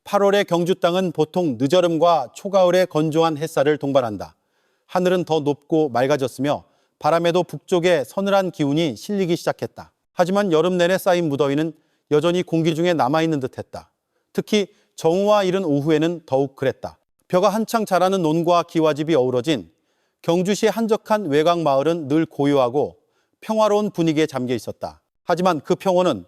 8월의 경주 땅은 보통 늦여름과 초가을의 건조한 햇살을 동반한다. 하늘은 더 높고 맑아졌으며 바람에도 북쪽에 서늘한 기운이 실리기 시작했다. 하지만 여름 내내 쌓인 무더위는 여전히 공기 중에 남아있는 듯했다. 특히 정오와 이른 오후에는 더욱 그랬다. 벼가 한창 자라는 논과 기와집이 어우러진 경주시 한적한 외곽 마을은 늘 고요하고 평화로운 분위기에 잠겨 있었다. 하지만 그 평온은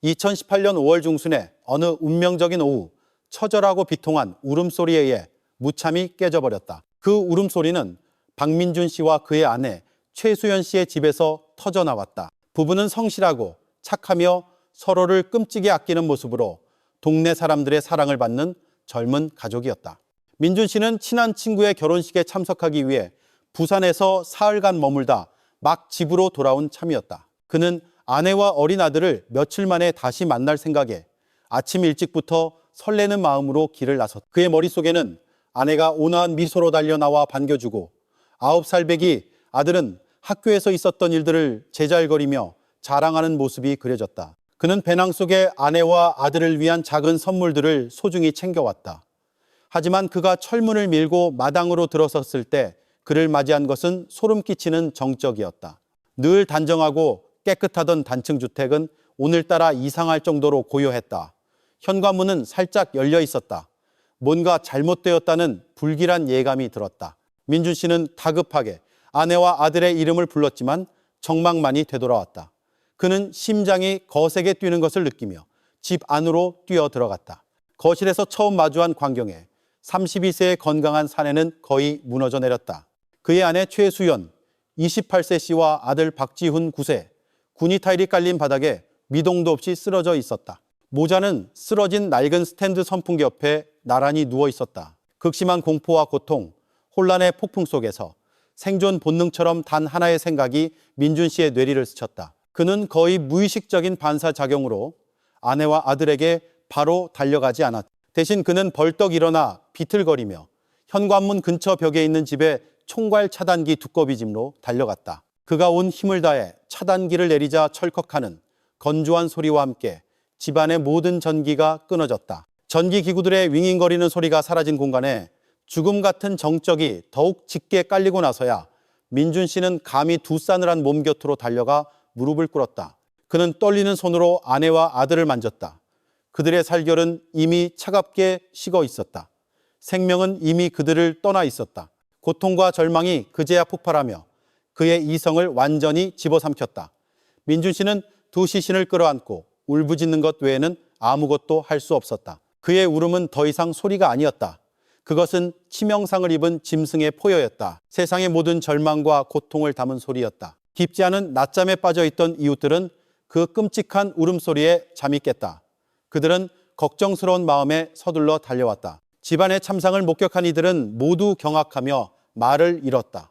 2018년 5월 중순에 어느 운명적인 오후 처절하고 비통한 울음소리에 의해 무참히 깨져버렸다. 그 울음소리는 박민준 씨와 그의 아내 최수연 씨의 집에서 터져나왔다. 부부는 성실하고 착하며 서로를 끔찍이 아끼는 모습으로 동네 사람들의 사랑을 받는 젊은 가족이었다. 민준 씨는 친한 친구의 결혼식에 참석하기 위해 부산에서 사흘간 머물다 막 집으로 돌아온 참이었다. 그는 아내와 어린 아들을 며칠 만에 다시 만날 생각에 아침 일찍부터 설레는 마음으로 길을 나섰다. 그의 머릿속에는 아내가 온화한 미소로 달려나와 반겨주고 9살 배기 아들은 학교에서 있었던 일들을 제잘거리며 자랑하는 모습이 그려졌다. 그는 배낭 속에 아내와 아들을 위한 작은 선물들을 소중히 챙겨왔다. 하지만 그가 철문을 밀고 마당으로 들어섰을 때 그를 맞이한 것은 소름 끼치는 정적이었다. 늘 단정하고 깨끗하던 단층 주택은 오늘따라 이상할 정도로 고요했다. 현관문은 살짝 열려 있었다. 뭔가 잘못되었다는 불길한 예감이 들었다. 민준 씨는 다급하게 아내와 아들의 이름을 불렀지만 정막만이 되돌아왔다. 그는 심장이 거세게 뛰는 것을 느끼며 집 안으로 뛰어 들어갔다. 거실에서 처음 마주한 광경에 32세의 건강한 사내는 거의 무너져 내렸다. 그의 아내 최수연, 28세 씨와 아들 박지훈 9세, 군이 타일이 깔린 바닥에 미동도 없이 쓰러져 있었다. 모자는 쓰러진 낡은 스탠드 선풍기 옆에 나란히 누워 있었다. 극심한 공포와 고통, 혼란의 폭풍 속에서 생존 본능처럼 단 하나의 생각이 민준 씨의 뇌리를 스쳤다. 그는 거의 무의식적인 반사작용으로 아내와 아들에게 바로 달려가지 않았다. 대신 그는 벌떡 일어나 비틀거리며 현관문 근처 벽에 있는 집에 총괄 차단기 두꺼비 집로 달려갔다. 그가 온 힘을 다해 차단기를 내리자 철컥하는 건조한 소리와 함께 집안의 모든 전기가 끊어졌다. 전기 기구들의 윙윙거리는 소리가 사라진 공간에 죽음 같은 정적이 더욱 짙게 깔리고 나서야 민준 씨는 감히 두 싸늘한 몸 곁으로 달려가 무릎을 꿇었다. 그는 떨리는 손으로 아내와 아들을 만졌다. 그들의 살결은 이미 차갑게 식어 있었다. 생명은 이미 그들을 떠나 있었다. 고통과 절망이 그제야 폭발하며 그의 이성을 완전히 집어삼켰다. 민준 씨는 두 시신을 끌어안고 울부짖는 것 외에는 아무것도 할 수 없었다. 그의 울음은 더 이상 소리가 아니었다. 그것은 치명상을 입은 짐승의 포효였다. 세상의 모든 절망과 고통을 담은 소리였다. 깊지 않은 낮잠에 빠져있던 이웃들은 그 끔찍한 울음소리에 잠이 깼다. 그들은 걱정스러운 마음에 서둘러 달려왔다. 집안의 참상을 목격한 이들은 모두 경악하며 말을 잃었다.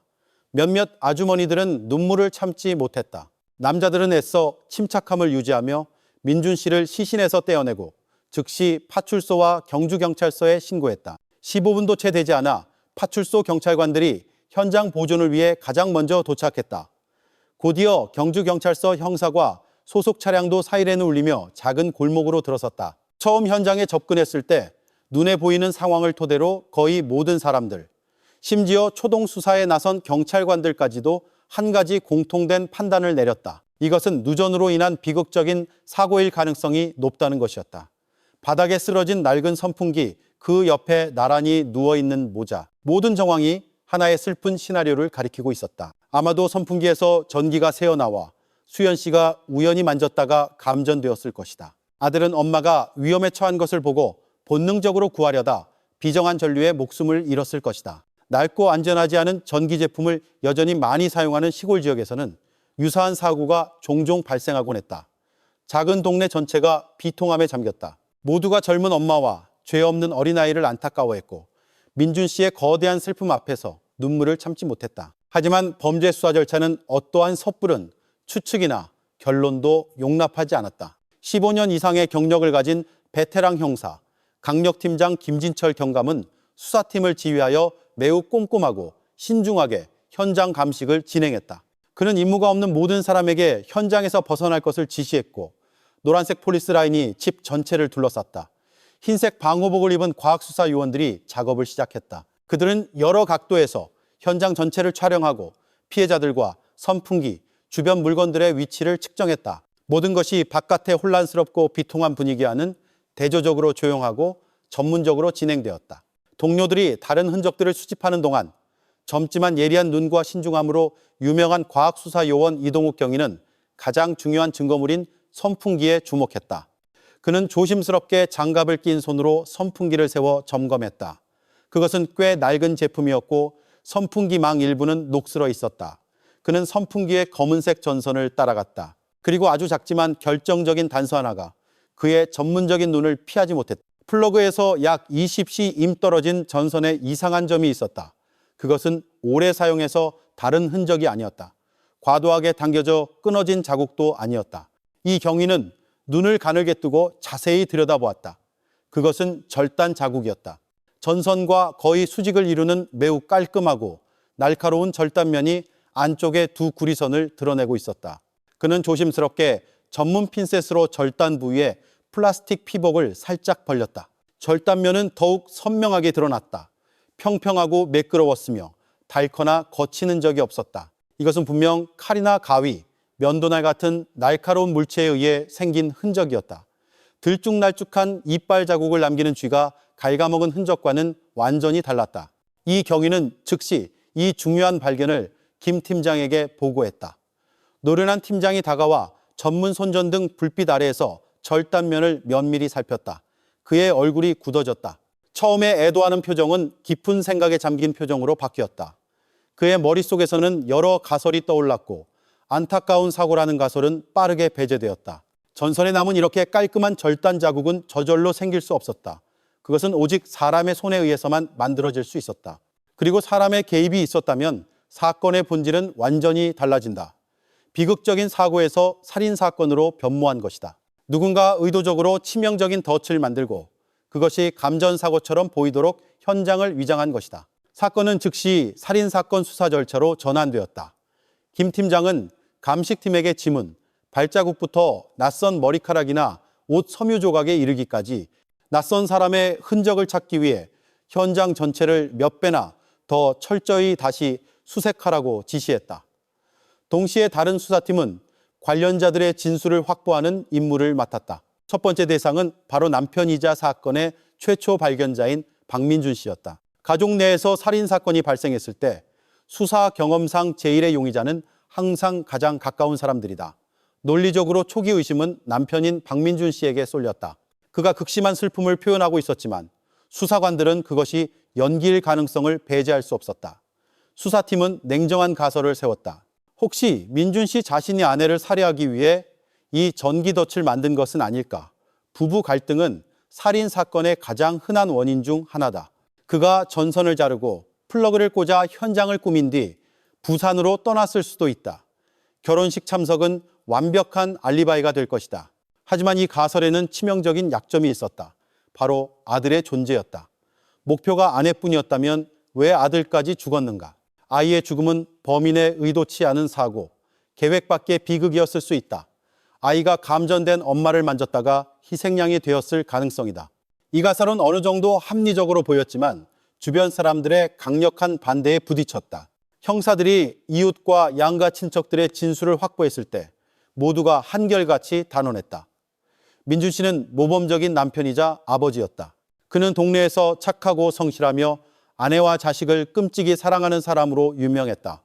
몇몇 아주머니들은 눈물을 참지 못했다. 남자들은 애써 침착함을 유지하며 민준 씨를 시신에서 떼어내고 즉시 파출소와 경주경찰서에 신고했다. 15분도 채 되지 않아 파출소 경찰관들이 현장 보존을 위해 가장 먼저 도착했다. 곧이어 경주경찰서 형사과 소속 차량도 사이렌을 울리며 작은 골목으로 들어섰다. 처음 현장에 접근했을 때 눈에 보이는 상황을 토대로 거의 모든 사람들, 심지어 초동 수사에 나선 경찰관들까지도 한 가지 공통된 판단을 내렸다. 이것은 누전으로 인한 비극적인 사고일 가능성이 높다는 것이었다. 바닥에 쓰러진 낡은 선풍기, 그 옆에 나란히 누워있는 모자, 모든 정황이 하나의 슬픈 시나리오를 가리키고 있었다. 아마도 선풍기에서 전기가 새어나와 수연 씨가 우연히 만졌다가 감전되었을 것이다. 아들은 엄마가 위험에 처한 것을 보고 본능적으로 구하려다 비정한 전류에 목숨을 잃었을 것이다. 낡고 안전하지 않은 전기 제품을 여전히 많이 사용하는 시골 지역에서는 유사한 사고가 종종 발생하곤 했다. 작은 동네 전체가 비통함에 잠겼다. 모두가 젊은 엄마와 죄 없는 어린아이를 안타까워했고 민준 씨의 거대한 슬픔 앞에서 눈물을 참지 못했다. 하지만 범죄 수사 절차는 어떠한 섣부른 추측이나 결론도 용납하지 않았다. 15년 이상의 경력을 가진 베테랑 형사 강력팀장 김진철 경감은 수사팀을 지휘하여 매우 꼼꼼하고 신중하게 현장 감식을 진행했다. 그는 임무가 없는 모든 사람에게 현장에서 벗어날 것을 지시했고 노란색 폴리스 라인이 집 전체를 둘러쌌다. 흰색 방호복을 입은 과학수사 요원들이 작업을 시작했다. 그들은 여러 각도에서 현장 전체를 촬영하고 피해자들과 선풍기, 주변 물건들의 위치를 측정했다. 모든 것이 바깥에 혼란스럽고 비통한 분위기와는 대조적으로 조용하고 전문적으로 진행되었다. 동료들이 다른 흔적들을 수집하는 동안 젊지만 예리한 눈과 신중함으로 유명한 과학수사 요원 이동욱 경위는 가장 중요한 증거물인 선풍기에 주목했다. 그는 조심스럽게 장갑을 낀 손으로 선풍기를 세워 점검했다. 그것은 꽤 낡은 제품이었고 선풍기망 일부는 녹슬어 있었다. 그는 선풍기의 검은색 전선을 따라갔다. 그리고 아주 작지만 결정적인 단서 하나가 그의 전문적인 눈을 피하지 못했다. 플러그에서 약 20시 임 떨어진 전선에 이상한 점이 있었다. 그것은 오래 사용해서 다른 흔적이 아니었다. 과도하게 당겨져 끊어진 자국도 아니었다. 이 경위는 눈을 가늘게 뜨고 자세히 들여다보았다. 그것은 절단 자국이었다. 전선과 거의 수직을 이루는 매우 깔끔하고 날카로운 절단면이 안쪽에 두 구리선을 드러내고 있었다. 그는 조심스럽게 전문 핀셋으로 절단 부위에 플라스틱 피복을 살짝 벌렸다. 절단면은 더욱 선명하게 드러났다. 평평하고 매끄러웠으며 닳거나 거치는 적이 없었다. 이것은 분명 칼이나 가위, 면도날 같은 날카로운 물체에 의해 생긴 흔적이었다. 들쭉날쭉한 이빨 자국을 남기는 쥐가 갉아먹은 흔적과는 완전히 달랐다. 이 경위는 즉시 이 중요한 발견을 김 팀장에게 보고했다. 노련한 팀장이 다가와 전문 손전등 불빛 아래에서 절단면을 면밀히 살폈다. 그의 얼굴이 굳어졌다. 처음에 애도하는 표정은 깊은 생각에 잠긴 표정으로 바뀌었다. 그의 머릿속에서는 여러 가설이 떠올랐고 안타까운 사고라는 가설은 빠르게 배제되었다. 전선에 남은 이렇게 깔끔한 절단 자국은 저절로 생길 수 없었다. 그것은 오직 사람의 손에 의해서만 만들어질 수 있었다. 그리고 사람의 개입이 있었다면 사건의 본질은 완전히 달라진다. 비극적인 사고에서 살인사건으로 변모한 것이다. 누군가 의도적으로 치명적인 덫을 만들고 그것이 감전사고처럼 보이도록 현장을 위장한 것이다. 사건은 즉시 살인사건 수사 절차로 전환되었다. 김 팀장은 감식팀에게 지문, 발자국부터 낯선 머리카락이나 옷 섬유 조각에 이르기까지 낯선 사람의 흔적을 찾기 위해 현장 전체를 몇 배나 더 철저히 다시 수색하라고 지시했다. 동시에 다른 수사팀은 관련자들의 진술을 확보하는 임무를 맡았다. 첫 번째 대상은 바로 남편이자 사건의 최초 발견자인 박민준 씨였다. 가족 내에서 살인사건이 발생했을 때 수사 경험상 제1의 용의자는 항상 가장 가까운 사람들이다. 논리적으로 초기 의심은 남편인 박민준 씨에게 쏠렸다. 그가 극심한 슬픔을 표현하고 있었지만 수사관들은 그것이 연기일 가능성을 배제할 수 없었다. 수사팀은 냉정한 가설을 세웠다. 혹시 민준 씨 자신이 아내를 살해하기 위해 이 전기덫을 만든 것은 아닐까? 부부 갈등은 살인사건의 가장 흔한 원인 중 하나다. 그가 전선을 자르고 플러그를 꽂아 현장을 꾸민 뒤 부산으로 떠났을 수도 있다. 결혼식 참석은 완벽한 알리바이가 될 것이다. 하지만 이 가설에는 치명적인 약점이 있었다. 바로 아들의 존재였다. 목표가 아내뿐이었다면 왜 아들까지 죽었는가? 아이의 죽음은 범인의 의도치 않은 사고, 계획 밖의 비극이었을 수 있다. 아이가 감전된 엄마를 만졌다가 희생양이 되었을 가능성이다. 이 가설은 어느 정도 합리적으로 보였지만 주변 사람들의 강력한 반대에 부딪혔다. 형사들이 이웃과 양가 친척들의 진술을 확보했을 때 모두가 한결같이 단언했다. 민준 씨는 모범적인 남편이자 아버지였다. 그는 동네에서 착하고 성실하며 아내와 자식을 끔찍이 사랑하는 사람으로 유명했다.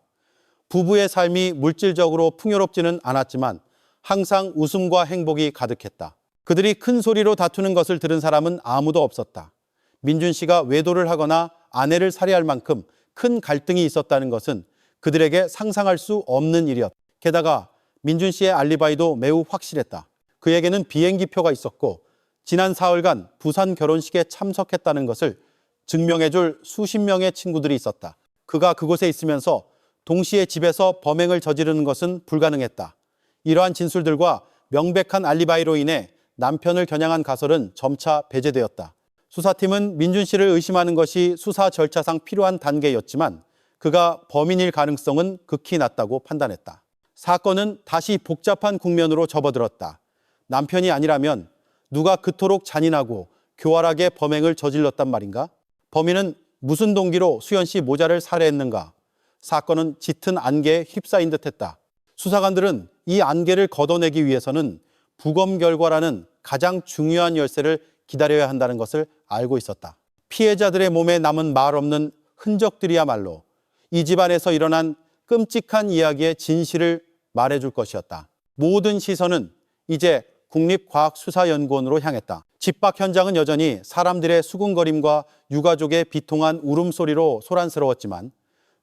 부부의 삶이 물질적으로 풍요롭지는 않았지만 항상 웃음과 행복이 가득했다. 그들이 큰 소리로 다투는 것을 들은 사람은 아무도 없었다. 민준 씨가 외도를 하거나 아내를 살해할 만큼 큰 갈등이 있었다는 것은 그들에게 상상할 수 없는 일이었다. 게다가 민준 씨의 알리바이도 매우 확실했다. 그에게는 비행기표가 있었고 지난 사흘간 부산 결혼식에 참석했다는 것을 증명해줄 수십 명의 친구들이 있었다. 그가 그곳에 있으면서 동시에 집에서 범행을 저지르는 것은 불가능했다. 이러한 진술들과 명백한 알리바이로 인해 남편을 겨냥한 가설은 점차 배제되었다. 수사팀은 민준 씨를 의심하는 것이 수사 절차상 필요한 단계였지만 그가 범인일 가능성은 극히 낮다고 판단했다. 사건은 다시 복잡한 국면으로 접어들었다. 남편이 아니라면 누가 그토록 잔인하고 교활하게 범행을 저질렀단 말인가? 범인은 무슨 동기로 수연 씨 모자를 살해했는가? 사건은 짙은 안개에 휩싸인 듯했다. 수사관들은 이 안개를 걷어내기 위해서는 부검 결과라는 가장 중요한 열쇠를 기다려야 한다는 것을 알고 있었다. 피해자들의 몸에 남은 말 없는 흔적들이야말로 이 집안에서 일어난 끔찍한 이야기의 진실을 말해줄 것이었다. 모든 시선은 이제 국립과학수사연구원으로 향했다. 집밖 현장은 여전히 사람들의 수군거림과 유가족의 비통한 울음소리로 소란스러웠지만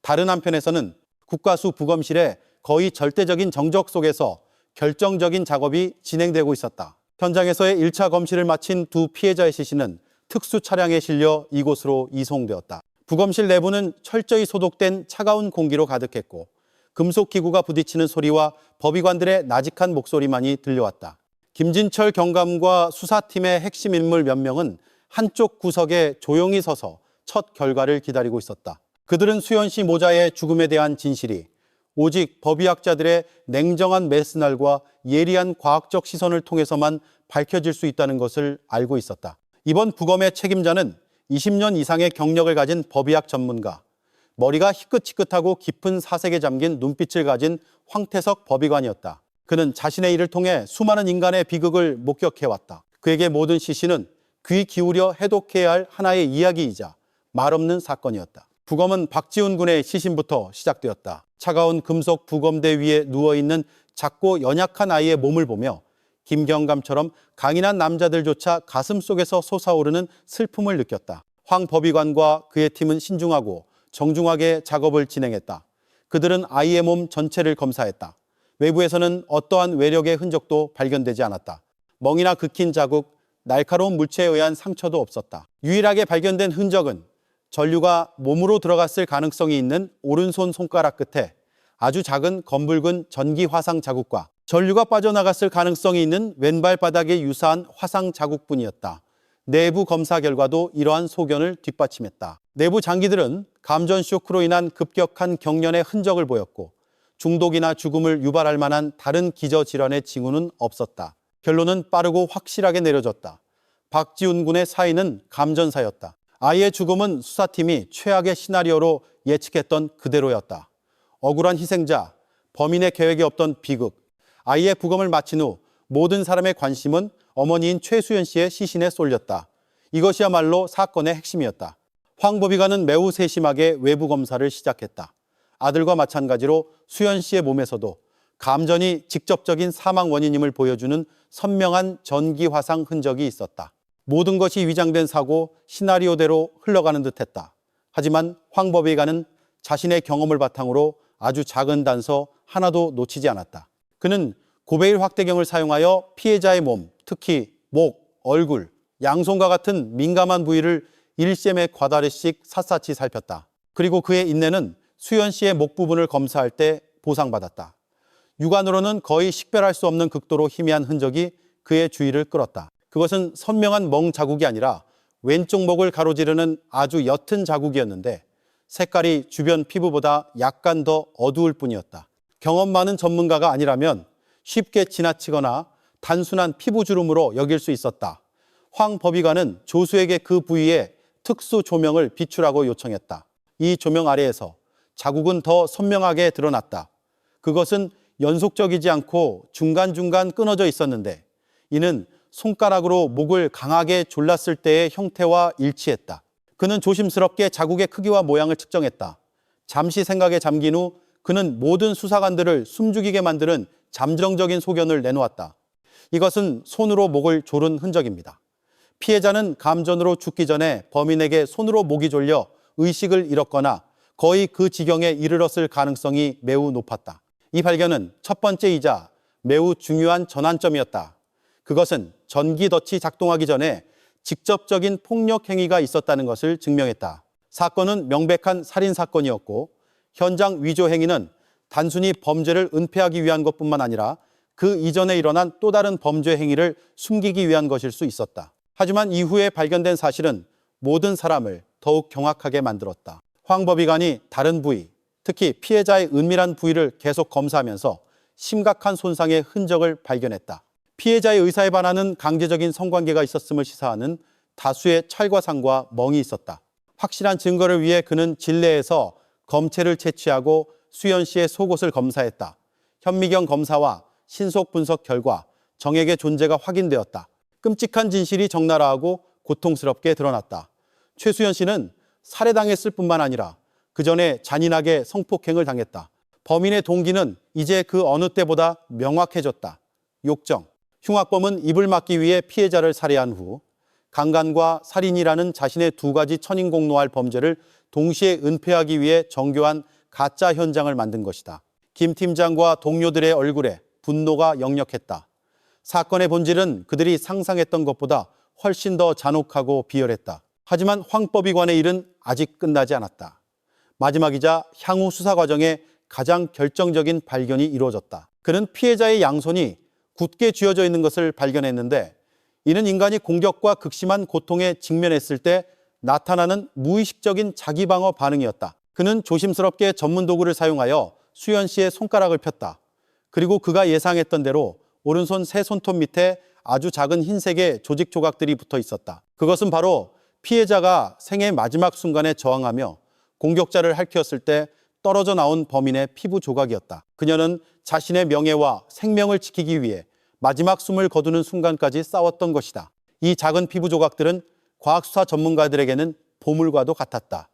다른 한편에서는 국과수 부검실의 거의 절대적인 정적 속에서 결정적인 작업이 진행되고 있었다. 현장에서의 1차 검실을 마친 두 피해자의 시신은 특수 차량에 실려 이곳으로 이송되었다. 부검실 내부는 철저히 소독된 차가운 공기로 가득했고 금속 기구가 부딪히는 소리와 법의관들의 나직한 목소리만이 들려왔다. 김진철 경감과 수사팀의 핵심 인물 몇 명은 한쪽 구석에 조용히 서서 첫 결과를 기다리고 있었다. 그들은 수연 씨 모자의 죽음에 대한 진실이 오직 법의학자들의 냉정한 메스날과 예리한 과학적 시선을 통해서만 밝혀질 수 있다는 것을 알고 있었다. 이번 부검의 책임자는 20년 이상의 경력을 가진 법의학 전문가, 머리가 희끗희끗하고 깊은 사색에 잠긴 눈빛을 가진 황태석 법의관이었다. 그는 자신의 일을 통해 수많은 인간의 비극을 목격해왔다. 그에게 모든 시신은 귀 기울여 해독해야 할 하나의 이야기이자 말없는 사건이었다. 부검은 박지훈 군의 시신부터 시작되었다. 차가운 금속 부검대 위에 누워있는 작고 연약한 아이의 몸을 보며 김경감처럼 강인한 남자들조차 가슴속에서 솟아오르는 슬픔을 느꼈다. 황 법의관과 그의 팀은 신중하고 정중하게 작업을 진행했다. 그들은 아이의 몸 전체를 검사했다. 외부에서는 어떠한 외력의 흔적도 발견되지 않았다. 멍이나 긁힌 자국, 날카로운 물체에 의한 상처도 없었다. 유일하게 발견된 흔적은 전류가 몸으로 들어갔을 가능성이 있는 오른손 손가락 끝에 아주 작은 검붉은 전기 화상 자국과 전류가 빠져나갔을 가능성이 있는 왼발 바닥에 유사한 화상 자국뿐이었다. 내부 검사 결과도 이러한 소견을 뒷받침했다. 내부 장기들은 감전 쇼크로 인한 급격한 경련의 흔적을 보였고 중독이나 죽음을 유발할 만한 다른 기저질환의 징후는 없었다. 결론은 빠르고 확실하게 내려졌다. 박지훈 군의 사인은 감전사였다. 아이의 죽음은 수사팀이 최악의 시나리오로 예측했던 그대로였다. 억울한 희생자, 범인의 계획이 없던 비극. 아이의 부검을 마친 후 모든 사람의 관심은 어머니인 최수연 씨의 시신에 쏠렸다. 이것이야말로 사건의 핵심이었다. 황 법의관은 매우 세심하게 외부 검사를 시작했다. 아들과 마찬가지로 수연 씨의 몸에서도 감전이 직접적인 사망 원인임을 보여주는 선명한 전기 화상 흔적이 있었다. 모든 것이 위장된 사고, 시나리오대로 흘러가는 듯했다. 하지만 황 법의관은 자신의 경험을 바탕으로 아주 작은 단서 하나도 놓치지 않았다. 그는 고베일 확대경을 사용하여 피해자의 몸, 특히 목, 얼굴, 양손과 같은 민감한 부위를 일셈의 과다리씩 샅샅이 살폈다. 그리고 그의 인내는 수연 씨의 목 부분을 검사할 때 보상받았다. 육안으로는 거의 식별할 수 없는 극도로 희미한 흔적이 그의 주의를 끌었다. 그것은 선명한 멍 자국이 아니라 왼쪽 목을 가로지르는 아주 옅은 자국이었는데 색깔이 주변 피부보다 약간 더 어두울 뿐이었다. 경험 많은 전문가가 아니라면 쉽게 지나치거나 단순한 피부주름으로 여길 수 있었다. 황 법의관은 조수에게 그 부위에 특수 조명을 비추라고 요청했다. 이 조명 아래에서 자국은 더 선명하게 드러났다. 그것은 연속적이지 않고 중간중간 끊어져 있었는데 이는 손가락으로 목을 강하게 졸랐을 때의 형태와 일치했다. 그는 조심스럽게 자국의 크기와 모양을 측정했다. 잠시 생각에 잠긴 후 그는 모든 수사관들을 숨죽이게 만드는 잠정적인 소견을 내놓았다. 이것은 손으로 목을 조른 흔적입니다. 피해자는 감전으로 죽기 전에 범인에게 손으로 목이 졸려 의식을 잃었거나 거의 그 지경에 이르렀을 가능성이 매우 높았다. 이 발견은 첫 번째이자 매우 중요한 전환점이었다. 그것은 전기덫이 작동하기 전에 직접적인 폭력 행위가 있었다는 것을 증명했다. 사건은 명백한 살인사건이었고 현장 위조 행위는 단순히 범죄를 은폐하기 위한 것뿐만 아니라 그 이전에 일어난 또 다른 범죄 행위를 숨기기 위한 것일 수 있었다. 하지만 이후에 발견된 사실은 모든 사람을 더욱 경악하게 만들었다. 황 법의관이 다른 부위, 특히 피해자의 은밀한 부위를 계속 검사하면서 심각한 손상의 흔적을 발견했다. 피해자의 의사에 반하는 강제적인 성관계가 있었음을 시사하는 다수의 찰과상과 멍이 있었다. 확실한 증거를 위해 그는 진례에서 검체를 채취하고 수연 씨의 속옷을 검사했다. 현미경 검사와 신속 분석 결과 정액의 존재가 확인되었다. 끔찍한 진실이 적나라하고 고통스럽게 드러났다. 최수연 씨는 살해당했을 뿐만 아니라 그 전에 잔인하게 성폭행을 당했다. 범인의 동기는 이제 그 어느 때보다 명확해졌다. 욕정. 흉악범은 입을 막기 위해 피해자를 살해한 후 강간과 살인이라는 자신의 두 가지 천인공노할 범죄를 동시에 은폐하기 위해 정교한 가짜 현장을 만든 것이다. 김 팀장과 동료들의 얼굴에 분노가 역력했다. 사건의 본질은 그들이 상상했던 것보다 훨씬 더 잔혹하고 비열했다. 하지만 황법의관의 일은 아직 끝나지 않았다. 마지막이자 향후 수사 과정에 가장 결정적인 발견이 이루어졌다. 그는 피해자의 양손이 굳게 쥐어져 있는 것을 발견했는데 이는 인간이 공격과 극심한 고통에 직면했을 때 나타나는 무의식적인 자기방어 반응이었다. 그는 조심스럽게 전문 도구를 사용하여 수연 씨의 손가락을 폈다. 그리고 그가 예상했던 대로 오른손 새 손톱 밑에 아주 작은 흰색의 조직 조각들이 붙어 있었다. 그것은 바로 피해자가 생의 마지막 순간에 저항하며 공격자를 할퀴었을 때 떨어져 나온 범인의 피부 조각이었다. 그녀는 자신의 명예와 생명을 지키기 위해 마지막 숨을 거두는 순간까지 싸웠던 것이다. 이 작은 피부 조각들은 과학수사 전문가들에게는 보물과도 같았다.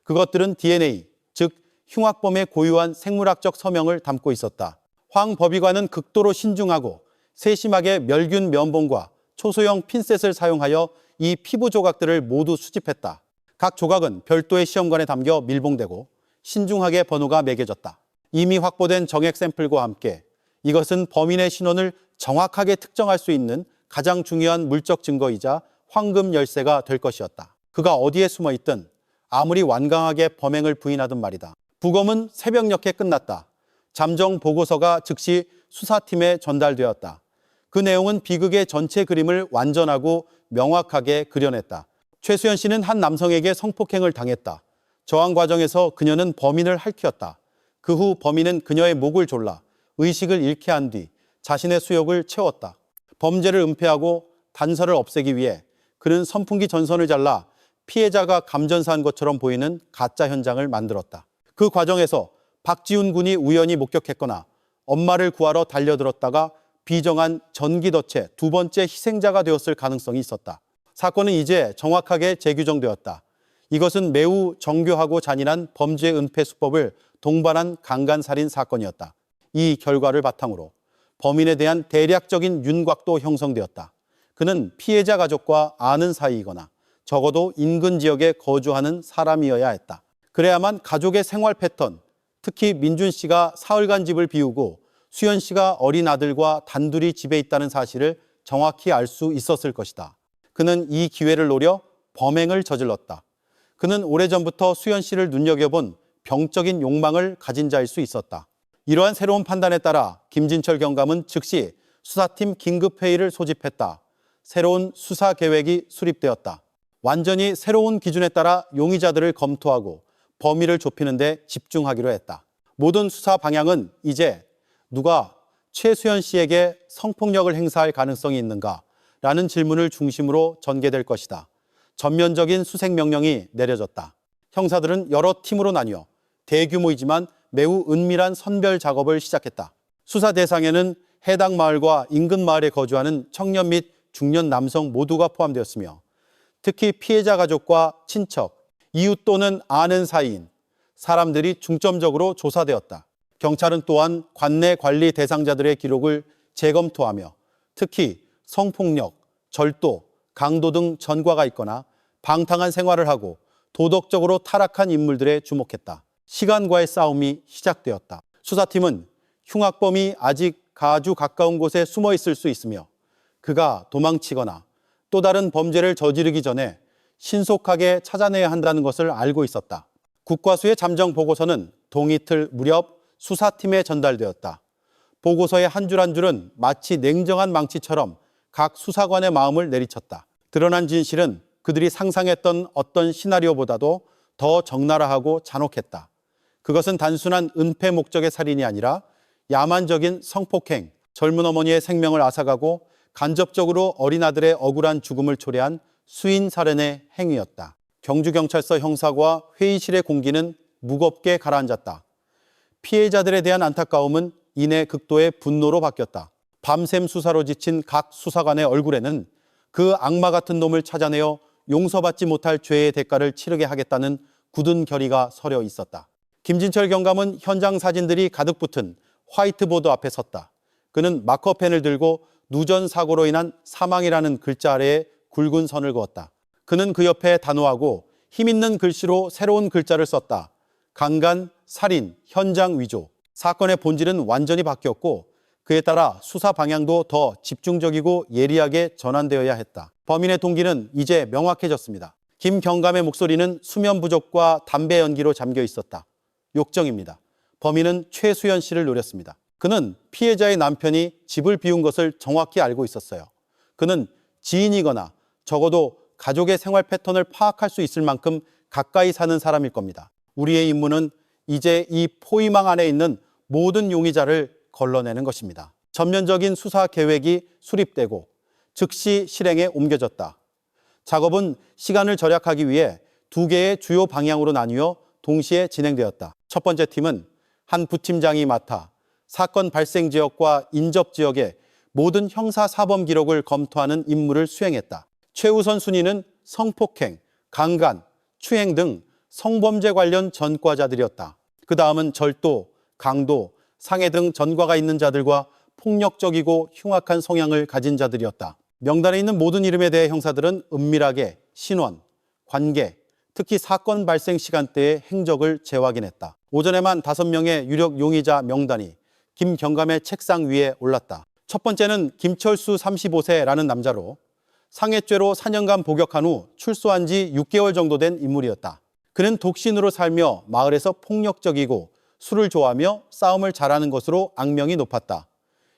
그것들은 DNA, 즉 흉악범의 고유한 생물학적 서명을 담고 있었다. 황 법의관은 극도로 신중하고 세심하게 멸균 면봉과 초소형 핀셋을 사용하여 이 피부 조각들을 모두 수집했다. 각 조각은 별도의 시험관에 담겨 밀봉되고 신중하게 번호가 매겨졌다. 이미 확보된 정액 샘플과 함께 이것은 범인의 신원을 정확하게 특정할 수 있는 가장 중요한 물적 증거이자 황금 열쇠가 될 것이었다. 그가 어디에 숨어 있든 아무리 완강하게 범행을 부인하든 말이다. 부검은 새벽녘에 끝났다. 잠정 보고서가 즉시 수사팀에 전달되었다. 그 내용은 비극의 전체 그림을 완전하고 명확하게 그려냈다. 최수연 씨는 한 남성에게 성폭행을 당했다. 저항 과정에서 그녀는 범인을 할퀴었다. 그 후 범인은 그녀의 목을 졸라 의식을 잃게 한 뒤 자신의 수욕을 채웠다. 범죄를 은폐하고 단서를 없애기 위해 그는 선풍기 전선을 잘라 피해자가 감전사한 것처럼 보이는 가짜 현장을 만들었다. 그 과정에서 박지훈 군이 우연히 목격했거나 엄마를 구하러 달려들었다가 비정한 전기덫의 두 번째 희생자가 되었을 가능성이 있었다. 사건은 이제 정확하게 재규정되었다. 이것은 매우 정교하고 잔인한 범죄 은폐 수법을 동반한 강간살인 사건이었다. 이 결과를 바탕으로 범인에 대한 대략적인 윤곽도 형성되었다. 그는 피해자 가족과 아는 사이이거나 적어도 인근 지역에 거주하는 사람이어야 했다. 그래야만 가족의 생활 패턴, 특히 민준 씨가 사흘간 집을 비우고 수연 씨가 어린 아들과 단둘이 집에 있다는 사실을 정확히 알 수 있었을 것이다. 그는 이 기회를 노려 범행을 저질렀다. 그는 오래전부터 수연 씨를 눈여겨본 병적인 욕망을 가진 자일 수 있었다. 이러한 새로운 판단에 따라 김진철 경감은 즉시 수사팀 긴급회의를 소집했다. 새로운 수사 계획이 수립되었다. 완전히 새로운 기준에 따라 용의자들을 검토하고 범위를 좁히는 데 집중하기로 했다. 모든 수사 방향은 이제 누가 최수연 씨에게 성폭력을 행사할 가능성이 있는가? 라는 질문을 중심으로 전개될 것이다. 전면적인 수색 명령이 내려졌다. 형사들은 여러 팀으로 나뉘어 대규모이지만 매우 은밀한 선별 작업을 시작했다. 수사 대상에는 해당 마을과 인근 마을에 거주하는 청년 및 중년 남성 모두가 포함되었으며 특히 피해자 가족과 친척, 이웃 또는 아는 사이인 사람들이 중점적으로 조사되었다. 경찰은 또한 관내 관리 대상자들의 기록을 재검토하며 특히 성폭력, 절도, 강도 등 전과가 있거나 방탕한 생활을 하고 도덕적으로 타락한 인물들에 주목했다. 시간과의 싸움이 시작되었다. 수사팀은 흉악범이 아직 아주 가까운 곳에 숨어 있을 수 있으며 그가 도망치거나 또 다른 범죄를 저지르기 전에 신속하게 찾아내야 한다는 것을 알고 있었다. 국과수의 잠정 보고서는 동이틀 무렵 수사팀에 전달되었다. 보고서의 한 줄 한 줄은 마치 냉정한 망치처럼 각 수사관의 마음을 내리쳤다. 드러난 진실은 그들이 상상했던 어떤 시나리오보다도 더 적나라하고 잔혹했다. 그것은 단순한 은폐 목적의 살인이 아니라 야만적인 성폭행, 젊은 어머니의 생명을 앗아가고 간접적으로 어린 아들의 억울한 죽음을 초래한 수인 살인의 행위였다. 경주경찰서 형사과 회의실의 공기는 무겁게 가라앉았다. 피해자들에 대한 안타까움은 이내 극도의 분노로 바뀌었다. 밤샘 수사로 지친 각 수사관의 얼굴에는 그 악마 같은 놈을 찾아내어 용서받지 못할 죄의 대가를 치르게 하겠다는 굳은 결의가 서려 있었다. 김진철 경감은 현장 사진들이 가득 붙은 화이트보드 앞에 섰다. 그는 마커펜을 들고 누전 사고로 인한 사망이라는 글자 아래에 굵은 선을 그었다. 그는 그 옆에 단호하고 힘있는 글씨로 새로운 글자를 썼다. 강간, 살인, 현장 위조. 사건의 본질은 완전히 바뀌었고 그에 따라 수사 방향도 더 집중적이고 예리하게 전환되어야 했다. 범인의 동기는 이제 명확해졌습니다. 김 경감의 목소리는 수면 부족과 담배 연기로 잠겨 있었다. 욕정입니다. 범인은 최수연 씨를 노렸습니다. 그는 피해자의 남편이 집을 비운 것을 정확히 알고 있었어요. 그는 지인이거나 적어도 가족의 생활 패턴을 파악할 수 있을 만큼 가까이 사는 사람일 겁니다. 우리의 임무는 이제 이 포위망 안에 있는 모든 용의자를 걸러내는 것입니다. 전면적인 수사 계획이 수립되고 즉시 실행에 옮겨졌다. 작업은 시간을 절약하기 위해 두 개의 주요 방향으로 나뉘어 동시에 진행되었다. 첫 번째 팀은 한 부팀장이 맡아 사건 발생 지역과 인접 지역의 모든 형사 사범 기록을 검토하는 임무를 수행했다. 최우선 순위는 성폭행, 강간, 추행 등 성범죄 관련 전과자들이었다. 그 다음은 절도, 강도, 상해 등 전과가 있는 자들과 폭력적이고 흉악한 성향을 가진 자들이었다. 명단에 있는 모든 이름에 대해 형사들은 은밀하게 신원, 관계, 특히 사건 발생 시간대의 행적을 재확인했다. 오전에만 5명의 유력 용의자 명단이 김 경감의 책상 위에 올랐다. 첫 번째는 김철수 35세라는 남자로 상해죄로 4년간 복역한 후 출소한 지 6개월 정도 된 인물이었다. 그는 독신으로 살며 마을에서 폭력적이고 술을 좋아하며 싸움을 잘하는 것으로 악명이 높았다.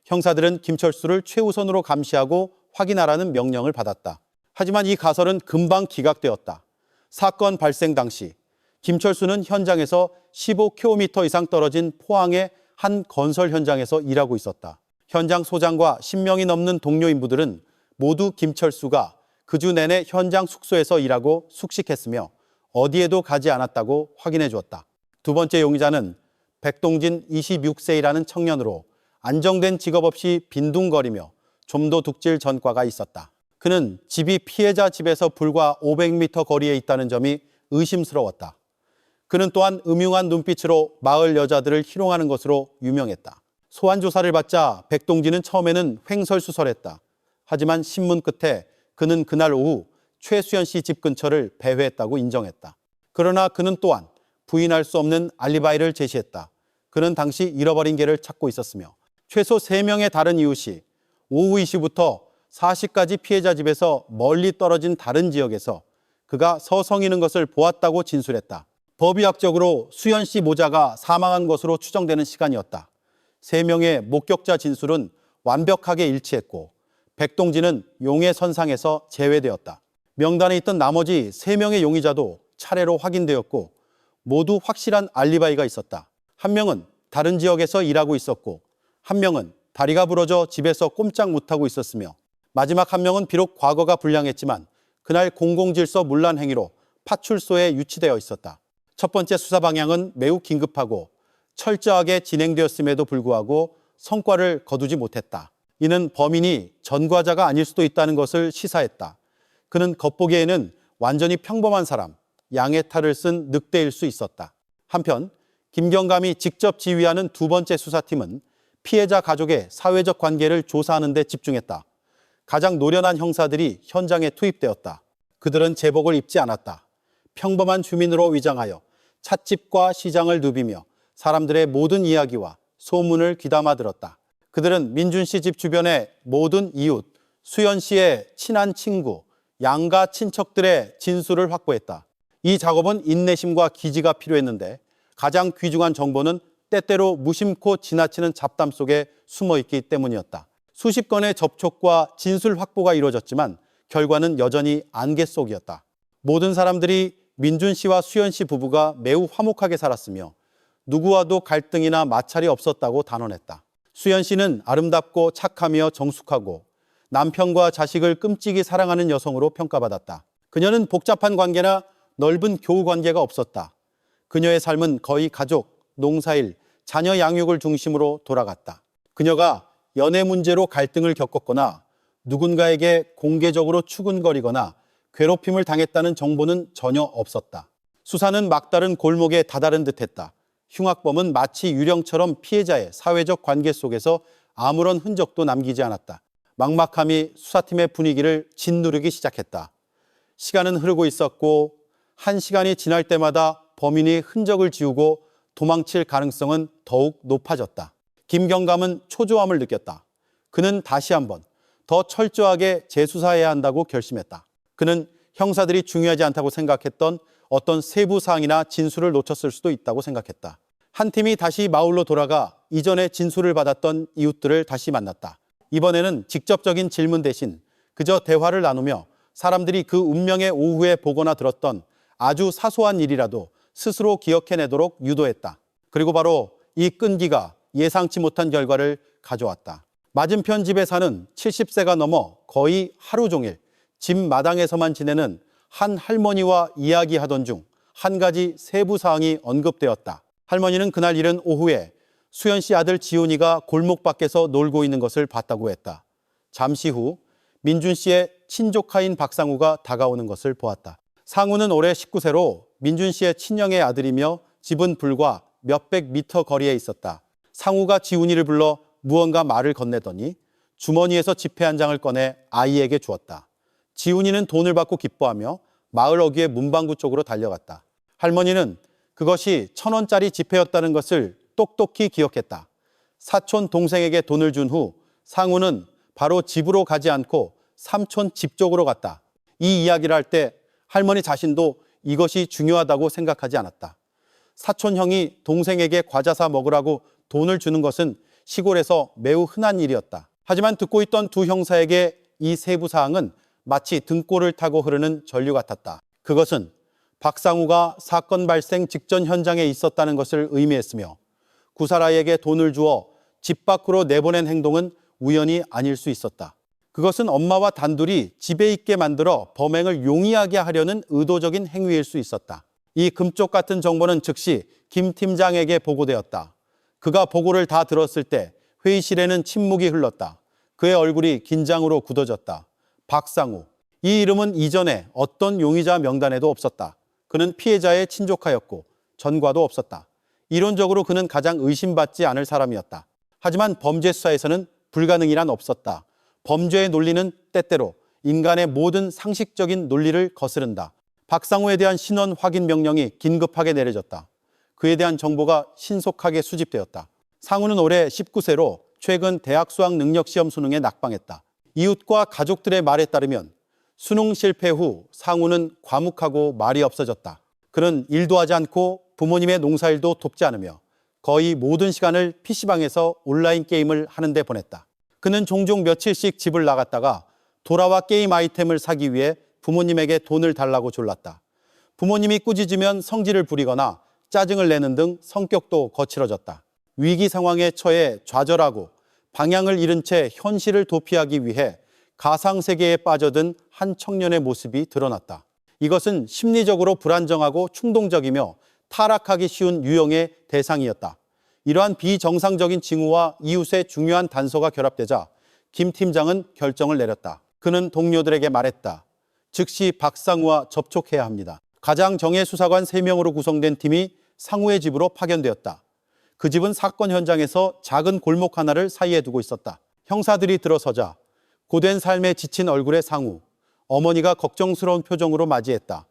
형사들은 김철수를 최우선으로 감시하고 확인하라는 명령을 받았다. 하지만 이 가설은 금방 기각되었다. 사건 발생 당시 김철수는 현장에서 15km 이상 떨어진 포항의 한 건설 현장에서 일하고 있었다. 현장 소장과 10명이 넘는 동료 인부들은 모두 김철수가 그 주 내내 현장 숙소에서 일하고 숙식했으며 어디에도 가지 않았다고 확인해 주었다. 두 번째 용의자는 백동진 26세이라는 청년으로 안정된 직업 없이 빈둥거리며 좀도둑질 전과가 있었다. 그는 집이 피해자 집에서 불과 500m 거리에 있다는 점이 의심스러웠다. 그는 또한 음흉한 눈빛으로 마을 여자들을 희롱하는 것으로 유명했다. 소환 조사를 받자 백동진은 처음에는 횡설수설했다. 하지만 신문 끝에 그는 그날 오후 최수연 씨 집 근처를 배회했다고 인정했다. 그러나 그는 또한 부인할 수 없는 알리바이를 제시했다. 그는 당시 잃어버린 개를 찾고 있었으며 최소 3명의 다른 이웃이 오후 2시부터 4시까지 피해자 집에서 멀리 떨어진 다른 지역에서 그가 서성이는 것을 보았다고 진술했다. 법의학적으로 수연 씨 모자가 사망한 것으로 추정되는 시간이었다. 3명의 목격자 진술은 완벽하게 일치했고 백동진은 용의선상에서 제외되었다. 명단에 있던 나머지 3명의 용의자도 차례로 확인되었고 모두 확실한 알리바이가 있었다. 한 명은 다른 지역에서 일하고 있었고 한 명은 다리가 부러져 집에서 꼼짝 못하고 있었으며 마지막 한 명은 비록 과거가 불량했지만 그날 공공질서 문란 행위로 파출소에 유치되어 있었다. 첫 번째 수사 방향은 매우 긴급하고 철저하게 진행되었음에도 불구하고 성과를 거두지 못했다. 이는 범인이 전과자가 아닐 수도 있다는 것을 시사했다. 그는 겉보기에는 완전히 평범한 사람, 양의 탈을 쓴 늑대일 수 있었다. 한편 김경감이 직접 지휘하는 두 번째 수사팀은 피해자 가족의 사회적 관계를 조사하는 데 집중했다. 가장 노련한 형사들이 현장에 투입되었다. 그들은 제복을 입지 않았다. 평범한 주민으로 위장하여 찻집과 시장을 누비며 사람들의 모든 이야기와 소문을 귀담아 들었다. 그들은 민준 씨 집 주변의 모든 이웃, 수연 씨의 친한 친구, 양가 친척들의 진술을 확보했다. 이 작업은 인내심과 기지가 필요했는데 가장 귀중한 정보는 때때로 무심코 지나치는 잡담 속에 숨어 있기 때문이었다. 수십 건의 접촉과 진술 확보가 이루어졌지만 결과는 여전히 안개 속이었다. 모든 사람들이 민준 씨와 수연 씨 부부가 매우 화목하게 살았으며 누구와도 갈등이나 마찰이 없었다고 단언했다. 수연 씨는 아름답고 착하며 정숙하고 남편과 자식을 끔찍이 사랑하는 여성으로 평가받았다. 그녀는 복잡한 관계나 넓은 교우 관계가 없었다. 그녀의 삶은 거의 가족, 농사일, 자녀 양육을 중심으로 돌아갔다. 그녀가 연애 문제로 갈등을 겪었거나 누군가에게 공개적으로 추근거리거나 괴롭힘을 당했다는 정보는 전혀 없었다. 수사는 막다른 골목에 다다른 듯했다. 흉악범은 마치 유령처럼 피해자의 사회적 관계 속에서 아무런 흔적도 남기지 않았다. 막막함이 수사팀의 분위기를 짓누르기 시작했다. 시간은 흐르고 있었고 1시간이 지날 때마다 범인이 흔적을 지우고 도망칠 가능성은 더욱 높아졌다. 김경감은 초조함을 느꼈다. 그는 다시 한번 더 철저하게 재수사해야 한다고 결심했다. 그는 형사들이 중요하지 않다고 생각했던 어떤 세부 사항이나 진술을 놓쳤을 수도 있다고 생각했다. 한 팀이 다시 마을로 돌아가 이전에 진술을 받았던 이웃들을 다시 만났다. 이번에는 직접적인 질문 대신 그저 대화를 나누며 사람들이 그 운명의 오후에 보거나 들었던 아주 사소한 일이라도 스스로 기억해내도록 유도했다. 그리고 바로 이 끈기가 예상치 못한 결과를 가져왔다. 맞은편 집에 사는 70세가 넘어 거의 하루 종일 집 마당에서만 지내는 한 할머니와 이야기하던 중 한 가지 세부 사항이 언급되었다. 할머니는 그날 이른 오후에 수연 씨 아들 지훈이가 골목 밖에서 놀고 있는 것을 봤다고 했다. 잠시 후 민준 씨의 친조카인 박상우가 다가오는 것을 보았다. 상우는 올해 19세로 민준 씨의 친형의 아들이며 집은 불과 몇백 미터 거리에 있었다. 상우가 지훈이를 불러 무언가 말을 건네더니 주머니에서 지폐 한 장을 꺼내 아이에게 주었다. 지훈이는 돈을 받고 기뻐하며 마을 어귀의 문방구 쪽으로 달려갔다. 할머니는 그것이 1,000원짜리 지폐였다는 것을 똑똑히 기억했다. 사촌 동생에게 돈을 준 후 상우는 바로 집으로 가지 않고 삼촌 집 쪽으로 갔다. 이 이야기를 할 때 할머니 자신도 이것이 중요하다고 생각하지 않았다. 사촌 형이 동생에게 과자 사 먹으라고 돈을 주는 것은 시골에서 매우 흔한 일이었다. 하지만 듣고 있던 두 형사에게 이 세부 사항은 마치 등골을 타고 흐르는 전류 같았다. 그것은 박상우가 사건 발생 직전 현장에 있었다는 것을 의미했으며 구사라에게 돈을 주어 집 밖으로 내보낸 행동은 우연이 아닐 수 있었다. 그것은 엄마와 단둘이 집에 있게 만들어 범행을 용이하게 하려는 의도적인 행위일 수 있었다. 이 금쪽 같은 정보는 즉시 김 팀장에게 보고되었다. 그가 보고를 다 들었을 때 회의실에는 침묵이 흘렀다. 그의 얼굴이 긴장으로 굳어졌다. 박상우. 이 이름은 이전에 어떤 용의자 명단에도 없었다. 그는 피해자의 친족하였고 전과도 없었다. 이론적으로 그는 가장 의심받지 않을 사람이었다. 하지만 범죄 수사에서는 불가능이란 없었다. 범죄의 논리는 때때로 인간의 모든 상식적인 논리를 거스른다. 박상우에 대한 신원 확인 명령이 긴급하게 내려졌다. 그에 대한 정보가 신속하게 수집되었다. 상우는 올해 19세로 최근 대학 수학 능력 시험 수능에 낙방했다. 이웃과 가족들의 말에 따르면 수능 실패 후 상우는 과묵하고 말이 없어졌다. 그는 일도 하지 않고 부모님의 농사일도 돕지 않으며 거의 모든 시간을 PC방에서 온라인 게임을 하는 데 보냈다. 그는 종종 며칠씩 집을 나갔다가 돌아와 게임 아이템을 사기 위해 부모님에게 돈을 달라고 졸랐다. 부모님이 꾸짖으면 성질을 부리거나 짜증을 내는 등 성격도 거칠어졌다. 위기 상황에 처해 좌절하고 방향을 잃은 채 현실을 도피하기 위해 가상세계에 빠져든 한 청년의 모습이 드러났다. 이것은 심리적으로 불안정하고 충동적이며 타락하기 쉬운 유형의 대상이었다. 이러한 비정상적인 징후와 이웃의 중요한 단서가 결합되자 김 팀장은 결정을 내렸다. 그는 동료들에게 말했다. 즉시 박상우와 접촉해야 합니다. 가장 정예 수사관 3명으로 구성된 팀이 상우의 집으로 파견되었다. 그 집은 사건 현장에서 작은 골목 하나를 사이에 두고 있었다. 형사들이 들어서자 고된 삶에 지친 얼굴의 상우, 어머니가 걱정스러운 표정으로 맞이했다.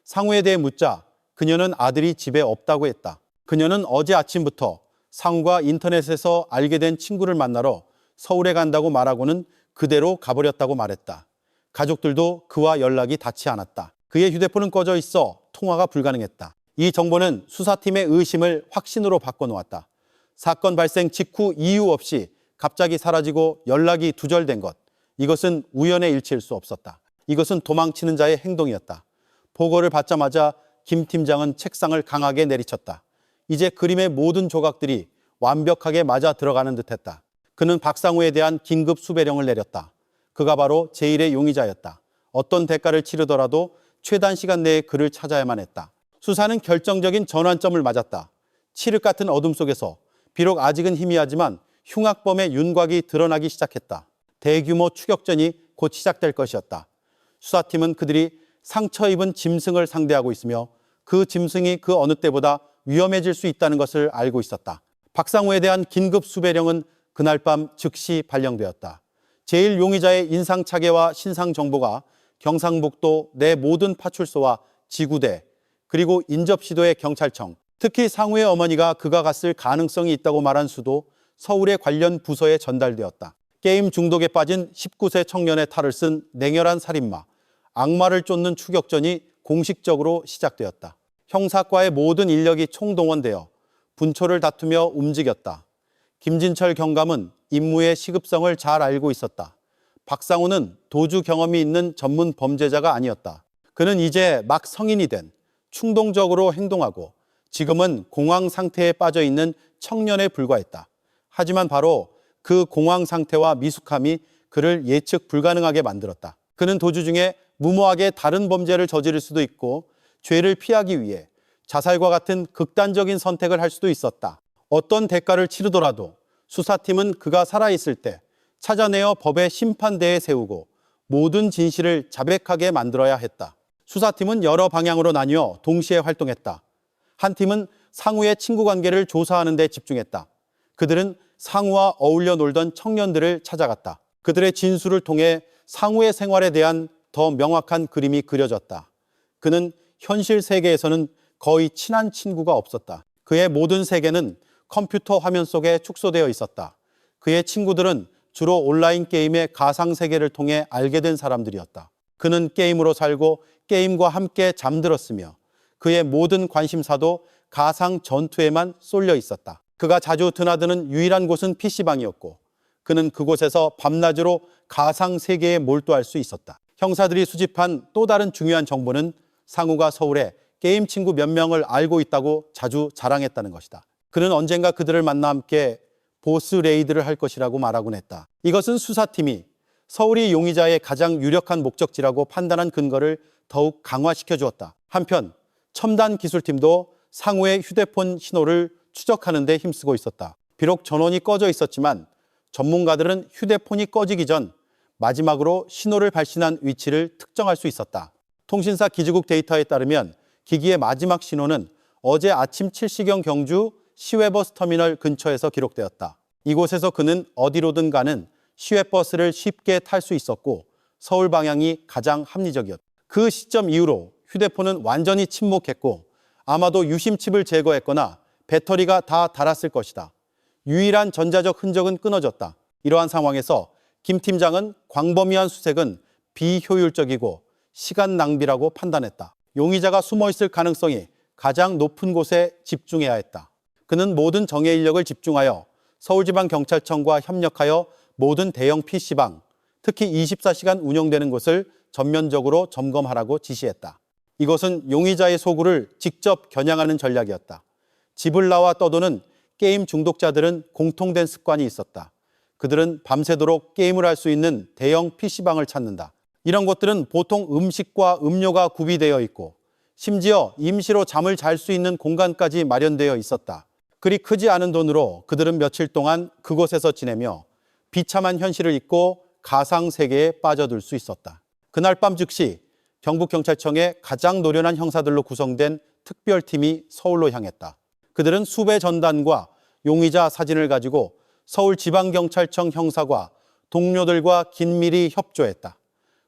상우에 대해 묻자 그녀는 아들이 집에 없다고 했다. 그녀는 어제 아침부터 상우가 인터넷에서 알게 된 친구를 만나러 서울에 간다고 말하고는 그대로 가버렸다고 말했다. 가족들도 그와 연락이 닿지 않았다. 그의 휴대폰은 꺼져 있어 통화가 불가능했다. 이 정보는 수사팀의 의심을 확신으로 바꿔놓았다. 사건 발생 직후 이유 없이 갑자기 사라지고 연락이 두절된 것. 이것은 우연의 일치일 수 없었다. 이것은 도망치는 자의 행동이었다. 보고를 받자마자 김 팀장은 책상을 강하게 내리쳤다. 이제 그림의 모든 조각들이 완벽하게 맞아 들어가는 듯했다. 그는 박상우에 대한 긴급 수배령을 내렸다. 그가 바로 제1의 용의자였다. 어떤 대가를 치르더라도 최단 시간 내에 그를 찾아야만 했다. 수사는 결정적인 전환점을 맞았다. 칠흑 같은 어둠 속에서 비록 아직은 희미하지만 흉악범의 윤곽이 드러나기 시작했다. 대규모 추격전이 곧 시작될 것이었다. 수사팀은 그들이 상처 입은 짐승을 상대하고 있으며 그 짐승이 그 어느 때보다 위험해질 수 있다는 것을 알고 있었다. 박상우에 대한 긴급 수배령은 그날 밤 즉시 발령되었다. 제1용의자의 인상차계와 신상정보가 경상북도 내 모든 파출소와 지구대 그리고 인접시도의 경찰청, 특히 상우의 어머니가 그가 갔을 가능성이 있다고 말한 수도 서울의 관련 부서에 전달되었다. 게임 중독에 빠진 19세 청년의 탈을 쓴 냉혈한 살인마, 악마를 쫓는 추격전이 공식적으로 시작되었다. 형사과의 모든 인력이 총동원되어 분초를 다투며 움직였다. 김진철 경감은 임무의 시급성을 잘 알고 있었다. 박상우는 도주 경험이 있는 전문 범죄자가 아니었다. 그는 이제 막 성인이 된 충동적으로 행동하고 지금은 공황 상태에 빠져 있는 청년에 불과했다. 하지만 바로 그 공황 상태와 미숙함이 그를 예측 불가능하게 만들었다. 그는 도주 중에 무모하게 다른 범죄를 저지를 수도 있고 죄를 피하기 위해 자살과 같은 극단적인 선택을 할 수도 있었다. 어떤 대가를 치르더라도 수사팀은 그가 살아있을 때 찾아내어 법의 심판대에 세우고 모든 진실을 자백하게 만들어야 했다. 수사팀은 여러 방향으로 나뉘어 동시에 활동했다. 한 팀은 상우의 친구 관계를 조사하는 데 집중했다. 그들은 상우와 어울려 놀던 청년들을 찾아갔다. 그들의 진술을 통해 상우의 생활에 대한 더 명확한 그림이 그려졌다. 그는 현실 세계에서는 거의 친한 친구가 없었다. 그의 모든 세계는 컴퓨터 화면 속에 축소되어 있었다. 그의 친구들은 주로 온라인 게임의 가상 세계를 통해 알게 된 사람들이었다. 그는 게임으로 살고 게임과 함께 잠들었으며 그의 모든 관심사도 가상 전투에만 쏠려 있었다. 그가 자주 드나드는 유일한 곳은 PC방이었고 그는 그곳에서 밤낮으로 가상 세계에 몰두할 수 있었다. 형사들이 수집한 또 다른 중요한 정보는 상우가 서울에 게임 친구 몇 명을 알고 있다고 자주 자랑했다는 것이다. 그는 언젠가 그들을 만나 함께 보스 레이드를 할 것이라고 말하곤 했다. 이것은 수사팀이 서울이 용의자의 가장 유력한 목적지라고 판단한 근거를 더욱 강화시켜 주었다. 한편 첨단 기술팀도 상우의 휴대폰 신호를 추적하는 데 힘쓰고 있었다. 비록 전원이 꺼져 있었지만 전문가들은 휴대폰이 꺼지기 전 마지막으로 신호를 발신한 위치를 특정할 수 있었다. 통신사 기지국 데이터에 따르면 기기의 마지막 신호는 어제 아침 7시경 경주 시외버스 터미널 근처에서 기록되었다. 이곳에서 그는 어디로든 가는 시외버스를 쉽게 탈 수 있었고 서울 방향이 가장 합리적이었다. 그 시점 이후로 휴대폰은 완전히 침묵했고 아마도 유심칩을 제거했거나 배터리가 다 닳았을 것이다. 유일한 전자적 흔적은 끊어졌다. 이러한 상황에서 김 팀장은 광범위한 수색은 비효율적이고 시간 낭비라고 판단했다. 용의자가 숨어있을 가능성이 가장 높은 곳에 집중해야 했다. 그는 모든 정예 인력을 집중하여 서울지방경찰청과 협력하여 모든 대형 PC방, 특히 24시간 운영되는 곳을 전면적으로 점검하라고 지시했다. 이것은 용의자의 소굴을 직접 겨냥하는 전략이었다. 집을 나와 떠도는 게임 중독자들은 공통된 습관이 있었다. 그들은 밤새도록 게임을 할 수 있는 대형 PC방을 찾는다. 이런 곳들은 보통 음식과 음료가 구비되어 있고 심지어 임시로 잠을 잘 수 있는 공간까지 마련되어 있었다. 그리 크지 않은 돈으로 그들은 며칠 동안 그곳에서 지내며 비참한 현실을 잊고 가상 세계에 빠져들 수 있었다. 그날 밤 즉시 경북경찰청의 가장 노련한 형사들로 구성된 특별팀이 서울로 향했다. 그들은 수배 전단과 용의자 사진을 가지고 서울지방경찰청 형사과 동료들과 긴밀히 협조했다.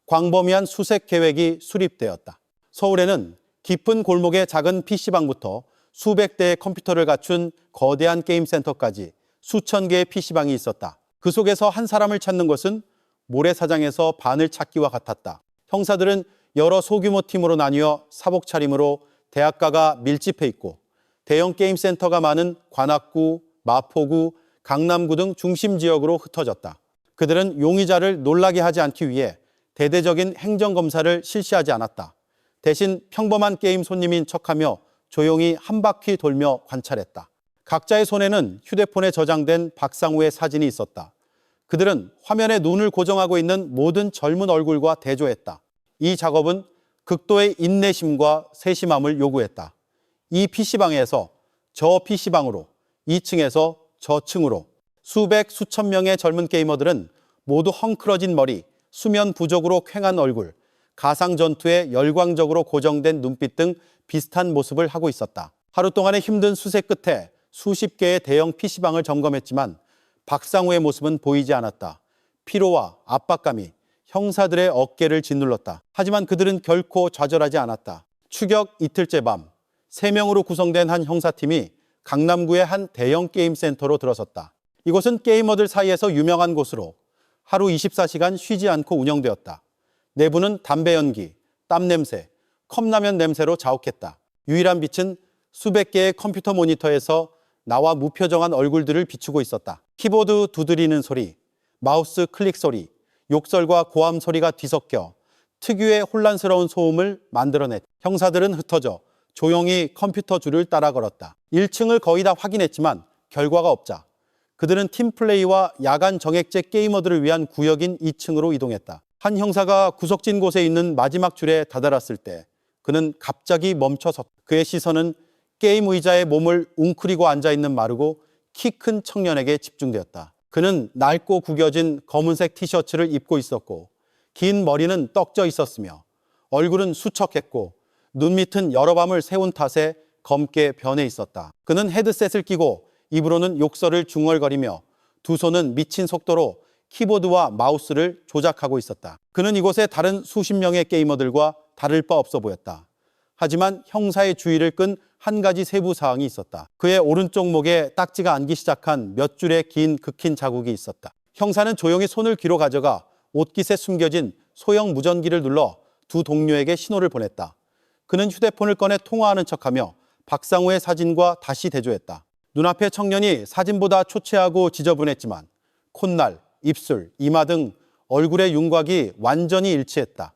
광범위한 수색 계획이 수립되었다. 서울에는 깊은 골목의 작은 PC방부터 수백 대의 컴퓨터를 갖춘 거대한 게임센터까지 수천 개의 PC방이 있었다. 그 속에서 한 사람을 찾는 것은 모래사장에서 바늘 찾기와 같았다. 형사들은 여러 소규모 팀으로 나뉘어 사복 차림으로 대학가가 밀집해 있고 대형 게임센터가 많은 관악구, 마포구, 강남구 등 중심 지역으로 흩어졌다. 그들은 용의자를 놀라게 하지 않기 위해 대대적인 행정검사를 실시하지 않았다. 대신 평범한 게임 손님인 척하며 조용히 한 바퀴 돌며 관찰했다. 각자의 손에는 휴대폰에 저장된 박상우의 사진이 있었다. 그들은 화면에 눈을 고정하고 있는 모든 젊은 얼굴과 대조했다. 이 작업은 극도의 인내심과 세심함을 요구했다. 이 PC방에서 저 PC방으로, 2층에서 저층으로 수백 수천 명의 젊은 게이머들은 모두 헝클어진 머리, 수면 부족으로 퀭한 얼굴, 가상 전투에 열광적으로 고정된 눈빛 등 비슷한 모습을 하고 있었다. 하루 동안의 힘든 수세 끝에 수십 개의 대형 PC방을 점검했지만 박상우의 모습은 보이지 않았다. 피로와 압박감이 형사들의 어깨를 짓눌렀다. 하지만 그들은 결코 좌절하지 않았다. 추격 이틀째 밤, 3명으로 구성된 한 형사팀이 강남구의 한 대형 게임 센터로 들어섰다. 이곳은 게이머들 사이에서 유명한 곳으로 하루 24시간 쉬지 않고 운영되었다. 내부는 담배 연기, 땀 냄새, 컵라면 냄새로 자욱했다. 유일한 빛은 수백 개의 컴퓨터 모니터에서 나와 무표정한 얼굴들을 비추고 있었다. 키보드 두드리는 소리, 마우스 클릭 소리, 욕설과 고함 소리가 뒤섞여 특유의 혼란스러운 소음을 만들어냈다. 형사들은 흩어져 조용히 컴퓨터 줄을 따라 걸었다. 1층을 거의 다 확인했지만 결과가 없자 그들은 팀플레이와 야간 정액제 게이머들을 위한 구역인 2층으로 이동했다. 한 형사가 구석진 곳에 있는 마지막 줄에 다다랐을 때 그는 갑자기 멈춰섰다. 그의 시선은 게임 의자에 몸을 웅크리고 앉아있는 마르고 키 큰 청년에게 집중되었다. 그는 낡고 구겨진 검은색 티셔츠를 입고 있었고 긴 머리는 떡져 있었으며 얼굴은 수척했고 눈 밑은 여러 밤을 새운 탓에 검게 변해 있었다. 그는 헤드셋을 끼고 입으로는 욕설을 중얼거리며 두 손은 미친 속도로 키보드와 마우스를 조작하고 있었다. 그는 이곳의 다른 수십 명의 게이머들과 다를 바 없어 보였다. 하지만 형사의 주의를 끈 한 가지 세부 사항이 있었다. 그의 오른쪽 목에 딱지가 앉기 시작한 몇 줄의 긴 극힌 자국이 있었다. 형사는 조용히 손을 뒤로 가져가 옷깃에 숨겨진 소형 무전기를 눌러 두 동료에게 신호를 보냈다. 그는 휴대폰을 꺼내 통화하는 척하며 박상우의 사진과 다시 대조했다. 눈앞의 청년이 사진보다 초췌하고 지저분했지만 콧날, 입술, 이마 등 얼굴의 윤곽이 완전히 일치했다.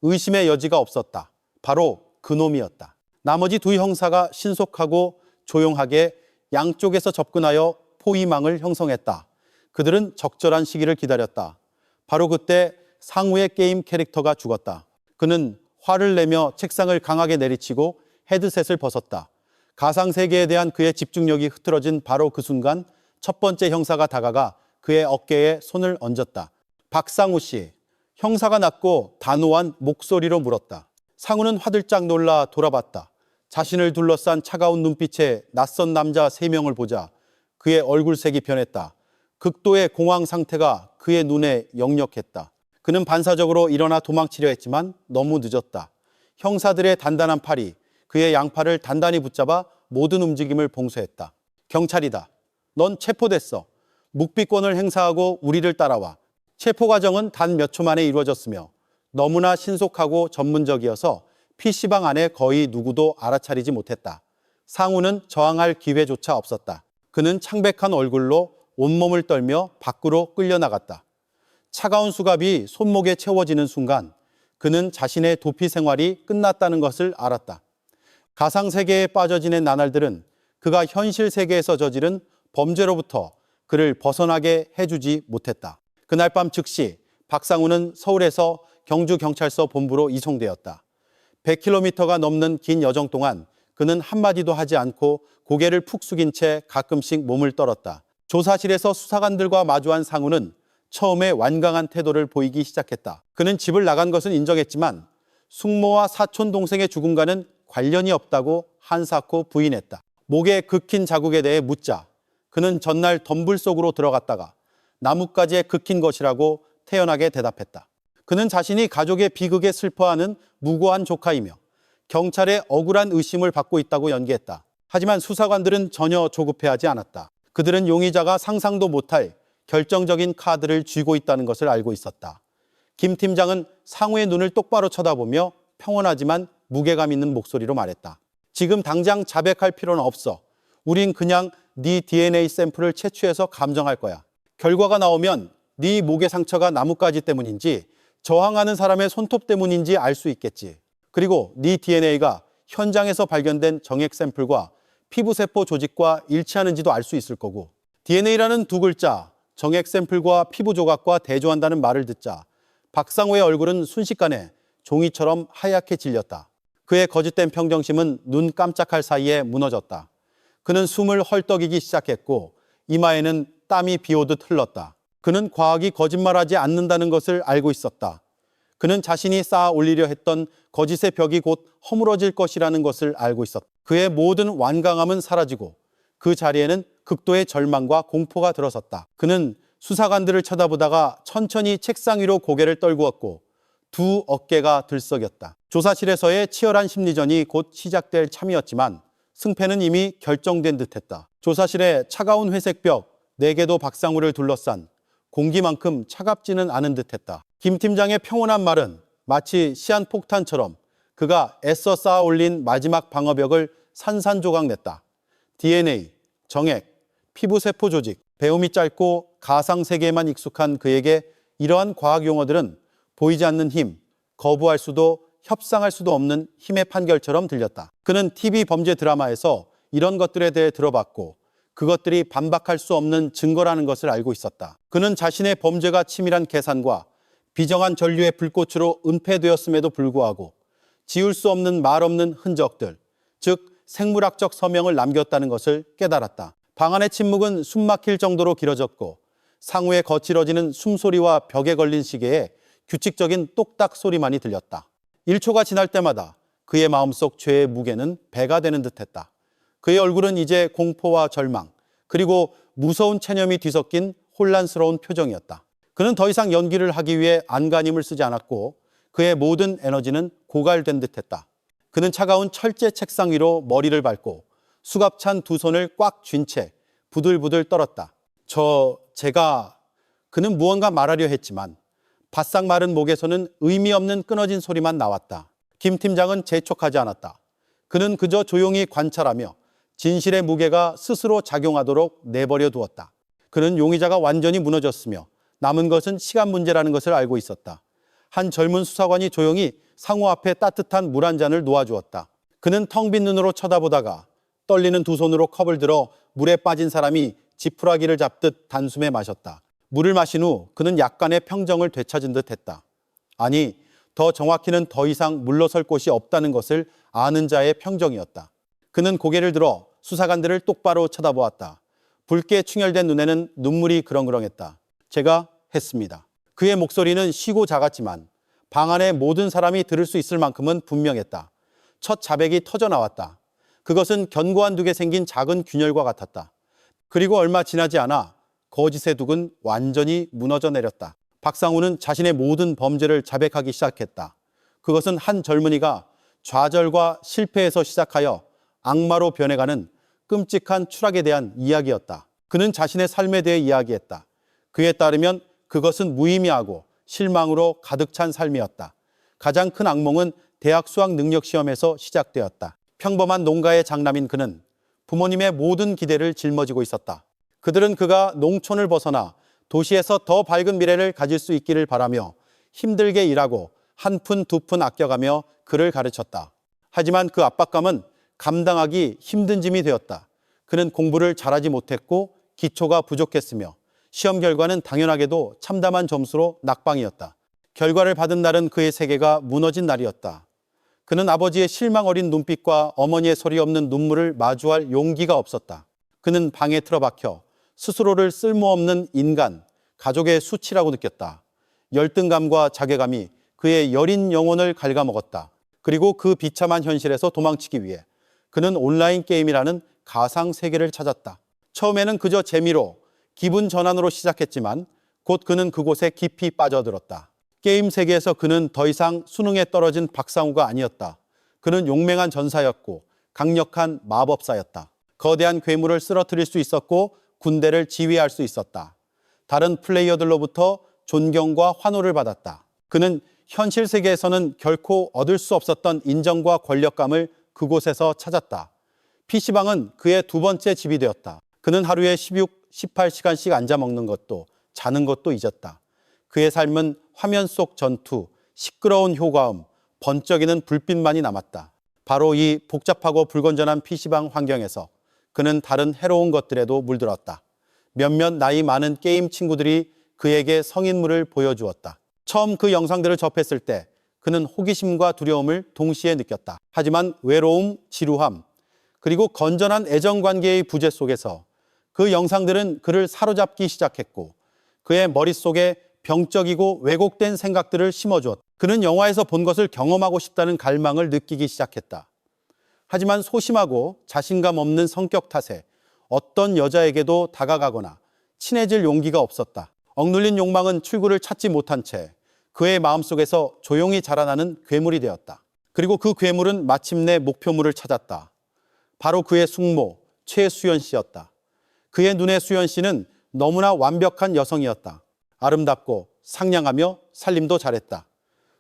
의심의 여지가 없었다. 바로 그놈이었다. 나머지 두 형사가 신속하고 조용하게 양쪽에서 접근하여 포위망을 형성했다. 그들은 적절한 시기를 기다렸다. 바로 그때 상우의 게임 캐릭터가 죽었다. 그는 화를 내며 책상을 강하게 내리치고 헤드셋을 벗었다. 가상세계에 대한 그의 집중력이 흐트러진 바로 그 순간 첫 번째 형사가 다가가 그의 어깨에 손을 얹었다. 박상우 씨, 형사가 낮고 단호한 목소리로 물었다. 상우는 화들짝 놀라 돌아봤다. 자신을 둘러싼 차가운 눈빛에 낯선 남자 3명을 보자 그의 얼굴색이 변했다. 극도의 공황 상태가 그의 눈에 역력했다. 그는 반사적으로 일어나 도망치려 했지만 너무 늦었다. 형사들의 단단한 팔이 그의 양팔을 단단히 붙잡아 모든 움직임을 봉쇄했다. 경찰이다. 넌 체포됐어. 묵비권을 행사하고 우리를 따라와. 체포 과정은 단 몇 초 만에 이루어졌으며 너무나 신속하고 전문적이어서 PC방 안에 거의 누구도 알아차리지 못했다. 상우는 저항할 기회조차 없었다. 그는 창백한 얼굴로 온몸을 떨며 밖으로 끌려나갔다. 차가운 수갑이 손목에 채워지는 순간 그는 자신의 도피 생활이 끝났다는 것을 알았다. 가상세계에 빠져 지낸 나날들은 그가 현실 세계에서 저지른 범죄로부터 그를 벗어나게 해주지 못했다. 그날 밤 즉시 박상우는 서울에서 경주경찰서 본부로 이송되었다. 100km가 넘는 긴 여정 동안 그는 한마디도 하지 않고 고개를 푹 숙인 채 가끔씩 몸을 떨었다. 조사실에서 수사관들과 마주한 상우는 처음에 완강한 태도를 보이기 시작했다. 그는 집을 나간 것은 인정했지만 숙모와 사촌 동생의 죽음과는 관련이 없다고 한사코 부인했다. 목에 긁힌 자국에 대해 묻자 그는 전날 덤불 속으로 들어갔다가 나뭇가지에 긁힌 것이라고 태연하게 대답했다. 그는 자신이 가족의 비극에 슬퍼하는 무고한 조카이며 경찰의 억울한 의심을 받고 있다고 연기했다. 하지만 수사관들은 전혀 조급해하지 않았다. 그들은 용의자가 상상도 못할 결정적인 카드를 쥐고 있다는 것을 알고 있었다. 김 팀장은 상우의 눈을 똑바로 쳐다보며 평온하지만 무게감 있는 목소리로 말했다. 지금 당장 자백할 필요는 없어. 우린 그냥 네 DNA 샘플을 채취해서 감정할 거야. 결과가 나오면 네 목의 상처가 나뭇가지 때문인지 저항하는 사람의 손톱 때문인지 알 수 있겠지. 그리고 네 DNA가 현장에서 발견된 정액 샘플과 피부세포 조직과 일치하는지도 알 수 있을 거고. DNA라는 두 글자, 정액 샘플과 피부 조각과 대조한다는 말을 듣자 박상우의 얼굴은 순식간에 종이처럼 하얗게 질렸다. 그의 거짓된 평정심은 눈 깜짝할 사이에 무너졌다. 그는 숨을 헐떡이기 시작했고 이마에는 땀이 비오듯 흘렀다. 그는 과학이 거짓말하지 않는다는 것을 알고 있었다. 그는 자신이 쌓아 올리려 했던 거짓의 벽이 곧 허물어질 것이라는 것을 알고 있었다. 그의 모든 완강함은 사라지고 그 자리에는 극도의 절망과 공포가 들어섰다. 그는 수사관들을 쳐다보다가 천천히 책상 위로 고개를 떨구었고 두 어깨가 들썩였다. 조사실에서의 치열한 심리전이 곧 시작될 참이었지만 승패는 이미 결정된 듯했다. 조사실의 차가운 회색 벽 4개도 박상우를 둘러싼 공기만큼 차갑지는 않은 듯했다. 김 팀장의 평온한 말은 마치 시한폭탄처럼 그가 애써 쌓아 올린 마지막 방어벽을 산산조각냈다. DNA, 정액, 피부세포 조직, 배움이 짧고 가상세계에만 익숙한 그에게 이러한 과학 용어들은 보이지 않는 힘, 거부할 수도 협상할 수도 없는 힘의 판결처럼 들렸다. 그는 TV 범죄 드라마에서 이런 것들에 대해 들어봤고 그것들이 반박할 수 없는 증거라는 것을 알고 있었다. 그는 자신의 범죄가 치밀한 계산과 비정한 전류의 불꽃으로 은폐되었음에도 불구하고 지울 수 없는 말 없는 흔적들, 즉 생물학적 서명을 남겼다는 것을 깨달았다. 방 안의 침묵은 숨막힐 정도로 길어졌고 상우의 거칠어지는 숨소리와 벽에 걸린 시계에 규칙적인 똑딱 소리만이 들렸다. 1초가 지날 때마다 그의 마음속 죄의 무게는 배가 되는 듯했다. 그의 얼굴은 이제 공포와 절망, 그리고 무서운 체념이 뒤섞인 혼란스러운 표정이었다. 그는 더 이상 연기를 하기 위해 안간힘을 쓰지 않았고 그의 모든 에너지는 고갈된 듯했다. 그는 차가운 철제 책상 위로 머리를 밟고 수갑찬 두 손을 꽉 쥔 채 부들부들 떨었다. 그는 무언가 말하려 했지만 바싹 마른 목에서는 의미 없는 끊어진 소리만 나왔다. 김 팀장은 재촉하지 않았다. 그는 그저 조용히 관찰하며 진실의 무게가 스스로 작용하도록 내버려 두었다. 그는 용의자가 완전히 무너졌으며 남은 것은 시간 문제라는 것을 알고 있었다. 한 젊은 수사관이 조용히 상우 앞에 따뜻한 물 한 잔을 놓아주었다. 그는 텅 빈 눈으로 쳐다보다가 떨리는 두 손으로 컵을 들어 물에 빠진 사람이 지푸라기를 잡듯 단숨에 마셨다. 물을 마신 후 그는 약간의 평정을 되찾은 듯 했다. 아니, 더 정확히는 더 이상 물러설 곳이 없다는 것을 아는 자의 평정이었다. 그는 고개를 들어 수사관들을 똑바로 쳐다보았다. 붉게 충혈된 눈에는 눈물이 그렁그렁했다. 제가 했습니다. 그의 목소리는 쉬고 작았지만 방 안의 모든 사람이 들을 수 있을 만큼은 분명했다. 첫 자백이 터져나왔다. 그것은 견고한 둑에 생긴 작은 균열과 같았다. 그리고 얼마 지나지 않아 거짓의 둑은 완전히 무너져 내렸다. 박상우는 자신의 모든 범죄를 자백하기 시작했다. 그것은 한 젊은이가 좌절과 실패에서 시작하여 악마로 변해가는 끔찍한 추락에 대한 이야기였다. 그는 자신의 삶에 대해 이야기했다. 그에 따르면 그것은 무의미하고 실망으로 가득 찬 삶이었다. 가장 큰 악몽은 대학 수학 능력 시험에서 시작되었다. 평범한 농가의 장남인 그는 부모님의 모든 기대를 짊어지고 있었다. 그들은 그가 농촌을 벗어나 도시에서 더 밝은 미래를 가질 수 있기를 바라며 힘들게 일하고 한 푼 두 푼 아껴가며 그를 가르쳤다. 하지만 그 압박감은 감당하기 힘든 짐이 되었다. 그는 공부를 잘하지 못했고 기초가 부족했으며 시험 결과는 당연하게도 참담한 점수로 낙방이었다. 결과를 받은 날은 그의 세계가 무너진 날이었다. 그는 아버지의 실망 어린 눈빛과 어머니의 소리 없는 눈물을 마주할 용기가 없었다. 그는 방에 틀어박혀 스스로를 쓸모없는 인간, 가족의 수치라고 느꼈다. 열등감과 자괴감이 그의 여린 영혼을 갉아먹었다. 그리고 그 비참한 현실에서 도망치기 위해 그는 온라인 게임이라는 가상 세계를 찾았다. 처음에는 그저 재미로 기분 전환으로 시작했지만 곧 그는 그곳에 깊이 빠져들었다. 게임 세계에서 그는 더 이상 수능에 떨어진 박상우가 아니었다. 그는 용맹한 전사였고 강력한 마법사였다. 거대한 괴물을 쓰러뜨릴 수 있었고 군대를 지휘할 수 있었다. 다른 플레이어들로부터 존경과 환호를 받았다. 그는 현실 세계에서는 결코 얻을 수 없었던 인정과 권력감을 그곳에서 찾았다. PC방은 그의 두 번째 집이 되었다. 그는 하루에 16, 18시간씩 앉아 먹는 것도 자는 것도 잊었다. 그의 삶은 화면 속 전투, 시끄러운 효과음, 번쩍이는 불빛만이 남았다. 바로 이 복잡하고 불건전한 PC방 환경에서 그는 다른 해로운 것들에도 물들었다. 몇몇 나이 많은 게임 친구들이 그에게 성인물을 보여주었다. 처음 그 영상들을 접했을 때 그는 호기심과 두려움을 동시에 느꼈다. 하지만 외로움, 지루함, 그리고 건전한 애정관계의 부재 속에서 그 영상들은 그를 사로잡기 시작했고 그의 머릿속에 병적이고 왜곡된 생각들을 심어주었다. 그는 영화에서 본 것을 경험하고 싶다는 갈망을 느끼기 시작했다. 하지만 소심하고 자신감 없는 성격 탓에 어떤 여자에게도 다가가거나 친해질 용기가 없었다. 억눌린 욕망은 출구를 찾지 못한 채 그의 마음속에서 조용히 자라나는 괴물이 되었다. 그리고 그 괴물은 마침내 목표물을 찾았다. 바로 그의 숙모 최수연 씨였다. 그의 눈에 수연 씨는 너무나 완벽한 여성이었다. 아름답고 상냥하며 살림도 잘했다.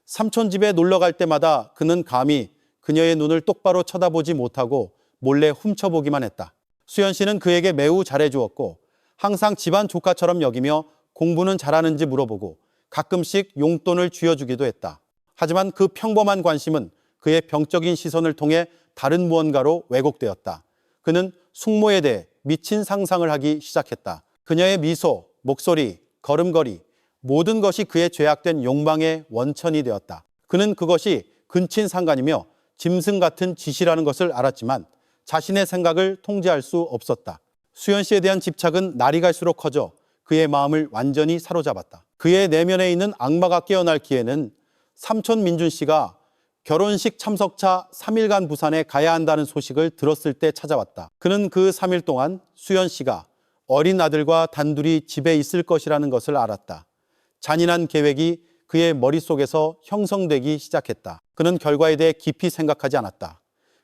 삼촌 집에 놀러 갈 때마다 그는 감히 그녀의 눈을 똑바로 쳐다보지 못하고 몰래 훔쳐보기만 했다. 수연 씨는 그에게 매우 잘해주었고 항상 집안 조카처럼 여기며 공부는 잘하는지 물어보고 가끔씩 용돈을 쥐어주기도 했다. 하지만 그 평범한 관심은 그의 병적인 시선을 통해 다른 무언가로 왜곡되었다. 그는 숙모에 대해 미친 상상을 하기 시작했다. 그녀의 미소, 목소리, 걸음걸이, 모든 것이 그의 죄악된 욕망의 원천이 되었다. 그는 그것이 근친상간이며 짐승 같은 짓이라는 것을 알았지만 자신의 생각을 통제할 수 없었다. 수연 씨에 대한 집착은 날이 갈수록 커져 그의 마음을 완전히 사로잡았다. 그의 내면에 있는 악마가 깨어날 기회는 삼촌 민준 씨가 결혼식 참석차 3일간 부산에 가야 한다는 소식을 들었을 때 찾아왔다. 그는 그 3일 동안 수연 씨가 어린 아들과 단둘이 집에 있을 것이라는 것을 알았다. 잔인한 계획이 그의 머릿속에서 형성되기 시작했다. 그는 결과에 대해 깊이 생각하지 않았다.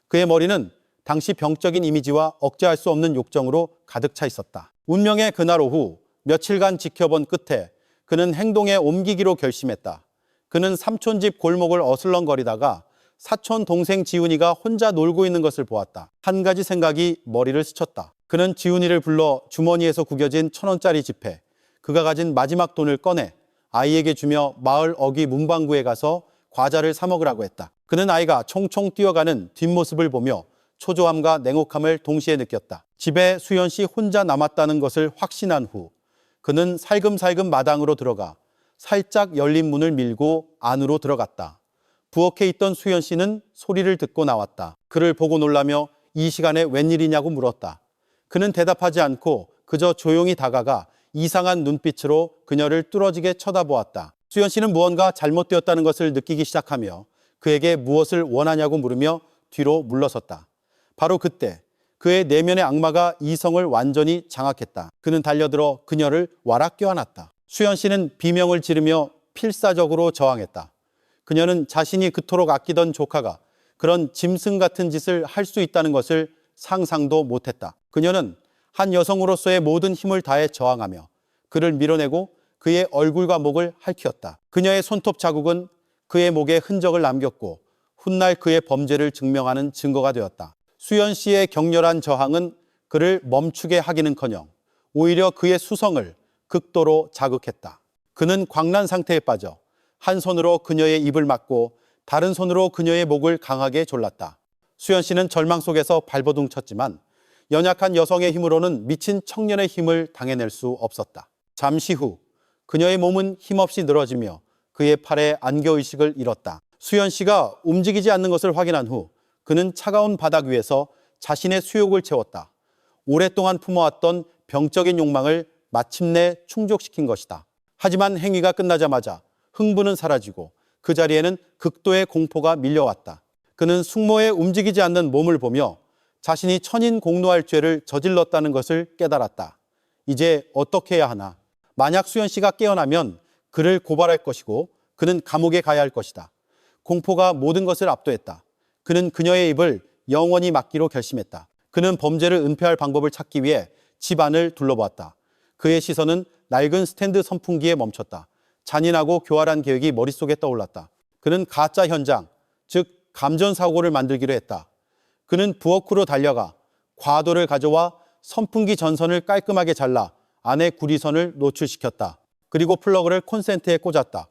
그의 머리는 당시 병적인 이미지와 억제할 수 없는 욕정으로 가득 차 있었다. 운명의 그날 오후 며칠간 지켜본 끝에 그는 행동에 옮기기로 결심했다. 그는 삼촌 집 골목을 어슬렁거리다가 사촌 동생 지훈이가 혼자 놀고 있는 것을 보았다. 한 가지 생각이 머리를 스쳤다. 그는 지훈이를 불러 주머니에서 구겨진 1,000원짜리 지폐, 그가 가진 마지막 돈을 꺼내 아이에게 주며 마을 어귀 문방구에 가서 과자를 사 먹으라고 했다. 그는 아이가 총총 뛰어가는 뒷모습을 보며 초조함과 냉혹함을 동시에 느꼈다. 집에 수연 씨 혼자 남았다는 것을 확신한 후 그는 살금살금 마당으로 들어가 살짝 열린 문을 밀고 안으로 들어갔다. 부엌에 있던 수연 씨는 소리를 듣고 나왔다. 그를 보고 놀라며 이 시간에 웬일이냐고 물었다. 그는 대답하지 않고 그저 조용히 다가가 이상한 눈빛으로 그녀를 뚫어지게 쳐다보았다. 수연 씨는 무언가 잘못되었다는 것을 느끼기 시작하며 그에게 무엇을 원하냐고 물으며 뒤로 물러섰다. 바로 그때 그의 내면의 악마가 이성을 완전히 장악했다. 그는 달려들어 그녀를 와락 껴안았다. 수연 씨는 비명을 지르며 필사적으로 저항했다. 그녀는 자신이 그토록 아끼던 조카가 그런 짐승 같은 짓을 할 수 있다는 것을 상상도 못했다. 그녀는 한 여성으로서의 모든 힘을 다해 저항하며 그를 밀어내고 그의 얼굴과 목을 핥혔다. 그녀의 손톱 자국은 그의 목에 흔적을 남겼고 훗날 그의 범죄를 증명하는 증거가 되었다. 수연 씨의 격렬한 저항은 그를 멈추게 하기는커녕 오히려 그의 수성을 극도로 자극했다. 그는 광란 상태에 빠져 한 손으로 그녀의 입을 막고 다른 손으로 그녀의 목을 강하게 졸랐다. 수연 씨는 절망 속에서 발버둥 쳤지만 연약한 여성의 힘으로는 미친 청년의 힘을 당해낼 수 없었다. 잠시 후 그녀의 몸은 힘없이 늘어지며 그의 팔에 안겨의식을 잃었다. 수연 씨가 움직이지 않는 것을 확인한 후 그는 차가운 바닥 위에서 자신의 수욕을 채웠다. 오랫동안 품어왔던 병적인 욕망을 마침내 충족시킨 것이다. 하지만 행위가 끝나자마자 흥분은 사라지고 그 자리에는 극도의 공포가 밀려왔다. 그는 숙모의 움직이지 않는 몸을 보며 자신이 천인공노할 죄를 저질렀다는 것을 깨달았다. 이제 어떻게 해야 하나? 만약 수연 씨가 깨어나면 그를 고발할 것이고 그는 감옥에 가야 할 것이다. 공포가 모든 것을 압도했다. 그는 그녀의 입을 영원히 막기로 결심했다. 그는 범죄를 은폐할 방법을 찾기 위해 집 안을 둘러보았다. 그의 시선은 낡은 스탠드 선풍기에 멈췄다. 잔인하고 교활한 계획이 머릿속에 떠올랐다. 그는 가짜 현장, 즉 감전사고를 만들기로 했다. 그는 부엌으로 달려가 과도를 가져와 선풍기 전선을 깔끔하게 잘라 안에 구리선을 노출시켰다. 그리고 플러그를 콘센트에 꽂았다.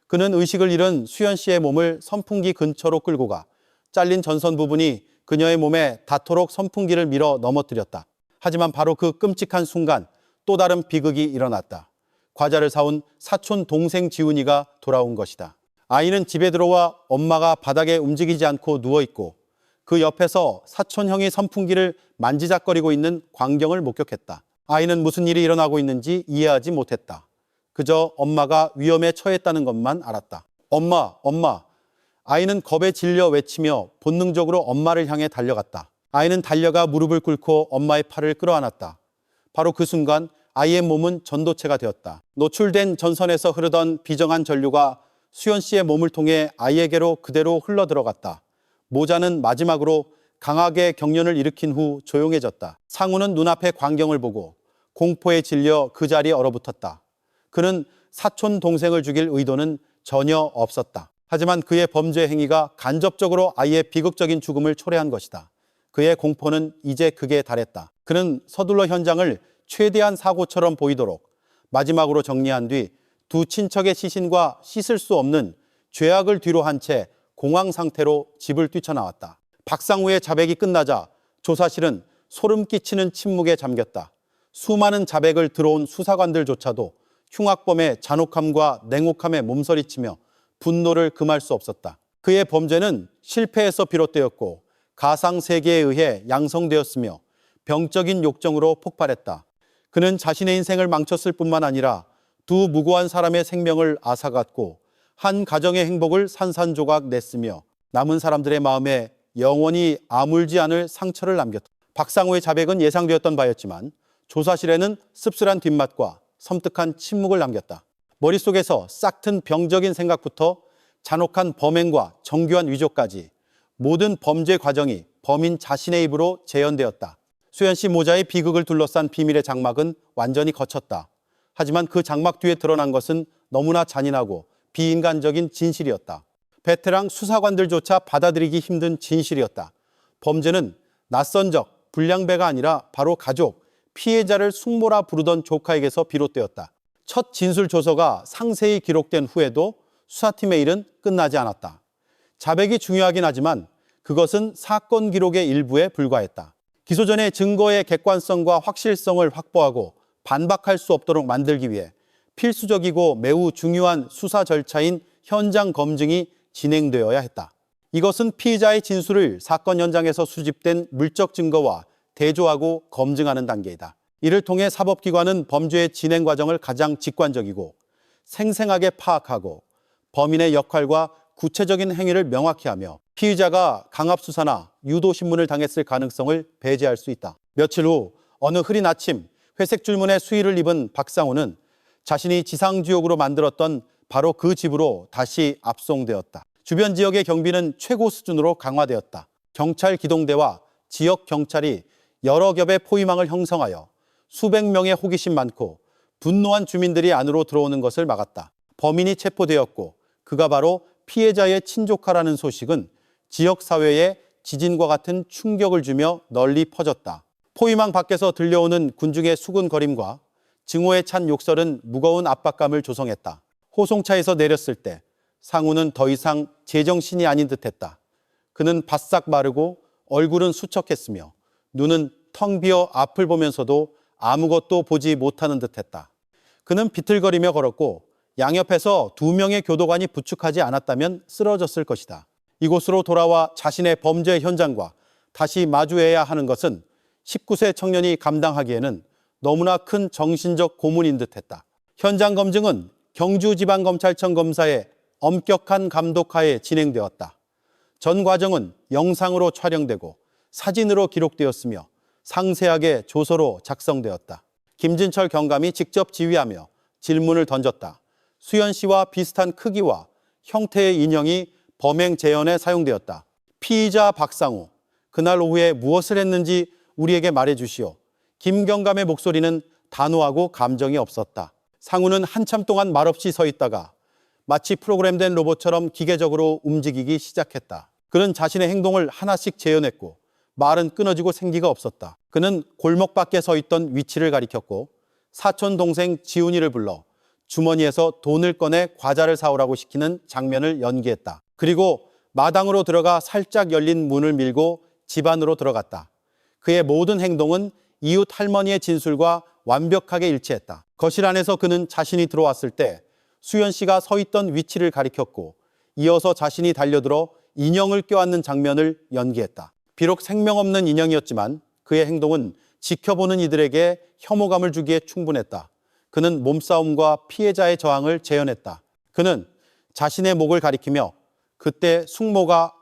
그는 의식을 잃은 수연 씨의 몸을 선풍기 근처로 끌고 가 잘린 전선 부분이 그녀의 몸에 닿도록 선풍기를 밀어 넘어뜨렸다. 하지만 바로 그 끔찍한 순간 또 다른 비극이 일어났다. 과자를 사온 사촌 동생 지훈이가 돌아온 것이다. 아이는 집에 들어와 엄마가 바닥에 움직이지 않고 누워있고 그 옆에서 사촌형이 선풍기를 만지작거리고 있는 광경을 목격했다. 아이는 무슨 일이 일어나고 있는지 이해하지 못했다. 그저 엄마가 위험에 처했다는 것만 알았다. 엄마, 엄마. 아이는 겁에 질려 외치며 본능적으로 엄마를 향해 달려갔다. 아이는 달려가 무릎을 꿇고 엄마의 팔을 끌어안았다. 바로 그 순간 아이의 몸은 전도체가 되었다. 노출된 전선에서 흐르던 비정한 전류가 수연 씨의 몸을 통해 아이에게로 그대로 흘러들어갔다. 모자는 마지막으로 강하게 경련을 일으킨 후 조용해졌다. 상우는 눈앞의 광경을 보고 공포에 질려 그 자리에 얼어붙었다. 그는 사촌 동생을 죽일 의도는 전혀 없었다. 하지만 그의 범죄 행위가 간접적으로 아이의 비극적인 죽음을 초래한 것이다. 그의 공포는 이제 극에 달했다. 그는 서둘러 현장을 최대한 사고처럼 보이도록 마지막으로 정리한 뒤 두 친척의 시신과 씻을 수 없는 죄악을 뒤로 한 채 공황 상태로 집을 뛰쳐나왔다. 박상우의 자백이 끝나자 조사실은 소름 끼치는 침묵에 잠겼다. 수많은 자백을 들어온 수사관들조차도 흉악범의 잔혹함과 냉혹함에 몸서리치며 분노를 금할 수 없었다. 그의 범죄는 실패에서 비롯되었고 가상세계에 의해 양성되었으며 병적인 욕정으로 폭발했다. 그는 자신의 인생을 망쳤을 뿐만 아니라 두 무고한 사람의 생명을 앗아갔고 한 가정의 행복을 산산조각 냈으며 남은 사람들의 마음에 영원히 아물지 않을 상처를 남겼다. 박상우의 자백은 예상되었던 바였지만 조사실에는 씁쓸한 뒷맛과 섬뜩한 침묵을 남겼다. 머릿속에서 싹튼 병적인 생각부터 잔혹한 범행과 정교한 위조까지 모든 범죄 과정이 범인 자신의 입으로 재현되었다. 수연 씨 모자의 비극을 둘러싼 비밀의 장막은 완전히 걷혔다. 하지만 그 장막 뒤에 드러난 것은 너무나 잔인하고 비인간적인 진실이었다. 베테랑 수사관들조차 받아들이기 힘든 진실이었다. 범죄는 낯선 적, 불량배가 아니라 바로 가족, 피해자를 숙모라 부르던 조카에게서 비롯되었다. 첫 진술 조서가 상세히 기록된 후에도 수사팀의 일은 끝나지 않았다. 자백이 중요하긴 하지만 그것은 사건 기록의 일부에 불과했다. 기소 전에 증거의 객관성과 확실성을 확보하고 반박할 수 없도록 만들기 위해 필수적이고 매우 중요한 수사 절차인 현장 검증이 진행되어야 했다. 이것은 피의자의 진술을 사건 현장에서 수집된 물적 증거와 대조하고 검증하는 단계이다. 이를 통해 사법기관은 범죄의 진행 과정을 가장 직관적이고 생생하게 파악하고 범인의 역할과 구체적인 행위를 명확히 하며 피의자가 강압수사나 유도신문을 당했을 가능성을 배제할 수 있다. 며칠 후 어느 흐린 아침 회색 줄무늬 수의를 입은 박상우는 자신이 지상지옥으로 만들었던 바로 그 집으로 다시 압송되었다. 주변 지역의 경비는 최고 수준으로 강화되었다. 경찰 기동대와 지역 경찰이 여러 겹의 포위망을 형성하여 수백 명의 호기심 많고 분노한 주민들이 안으로 들어오는 것을 막았다. 범인이 체포되었고 그가 바로 피해자의 친조카라는 소식은 지역사회에 지진과 같은 충격을 주며 널리 퍼졌다. 포위망 밖에서 들려오는 군중의 수군거림과 증오에 찬 욕설은 무거운 압박감을 조성했다. 호송차에서 내렸을 때 상우는 더 이상 제정신이 아닌 듯했다. 그는 바싹 마르고 얼굴은 수척했으며 눈은 텅 비어 앞을 보면서도 아무것도 보지 못하는 듯했다. 그는 비틀거리며 걸었고 양옆에서 두 명의 교도관이 부축하지 않았다면 쓰러졌을 것이다. 이곳으로 돌아와 자신의 범죄 현장과 다시 마주해야 하는 것은 19세 청년이 감당하기에는 너무나 큰 정신적 고문인 듯했다. 현장 검증은 경주지방검찰청 검사의 엄격한 감독하에 진행되었다. 전 과정은 영상으로 촬영되고 사진으로 기록되었으며 상세하게 조서로 작성되었다. 김진철 경감이 직접 지휘하며 질문을 던졌다. 수연 씨와 비슷한 크기와 형태의 인형이 범행 재현에 사용되었다. 피의자 박상우, 그날 오후에 무엇을 했는지 우리에게 말해주시오. 김 경감의 목소리는 단호하고 감정이 없었다. 상우는 한참 동안 말없이 서 있다가 마치 프로그램된 로봇처럼 기계적으로 움직이기 시작했다. 그는 자신의 행동을 하나씩 재현했고 말은 끊어지고 생기가 없었다. 그는 골목 밖에 서 있던 위치를 가리켰고 사촌 동생 지훈이를 불러 주머니에서 돈을 꺼내 과자를 사오라고 시키는 장면을 연기했다. 그리고 마당으로 들어가 살짝 열린 문을 밀고 집 안으로 들어갔다. 그의 모든 행동은 이웃 할머니의 진술과 완벽하게 일치했다. 거실 안에서 그는 자신이 들어왔을 때 수연 씨가 서 있던 위치를 가리켰고 이어서 자신이 달려들어 인형을 껴안는 장면을 연기했다. 비록 생명 없는 인형이었지만 그의 행동은 지켜보는 이들에게 혐오감을 주기에 충분했다. 그는 몸싸움과 피해자의 저항을 재현했다. 그는 자신의 목을 가리키며 그때 숙모가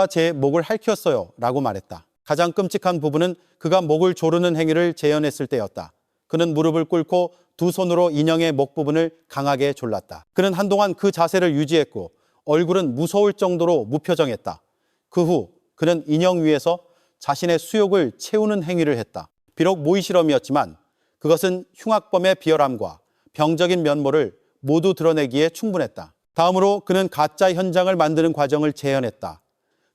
제 목을 핥혔어요 라고 말했다. 가장 끔찍한 부분은 그가 목을 조르는 행위를 재현했을 때였다. 그는 무릎을 꿇고 두 손으로 인형의 목 부분을 강하게 졸랐다. 그는 한동안 그 자세를 유지했고 얼굴은 무서울 정도로 무표정했다. 그 후 그는 인형 위에서 자신의 수욕을 채우는 행위를 했다. 비록 모의 실험이었지만 그것은 흉악범의 비열함과 병적인 면모를 모두 드러내기에 충분했다. 다음으로 그는 가짜 현장을 만드는 과정을 재현했다.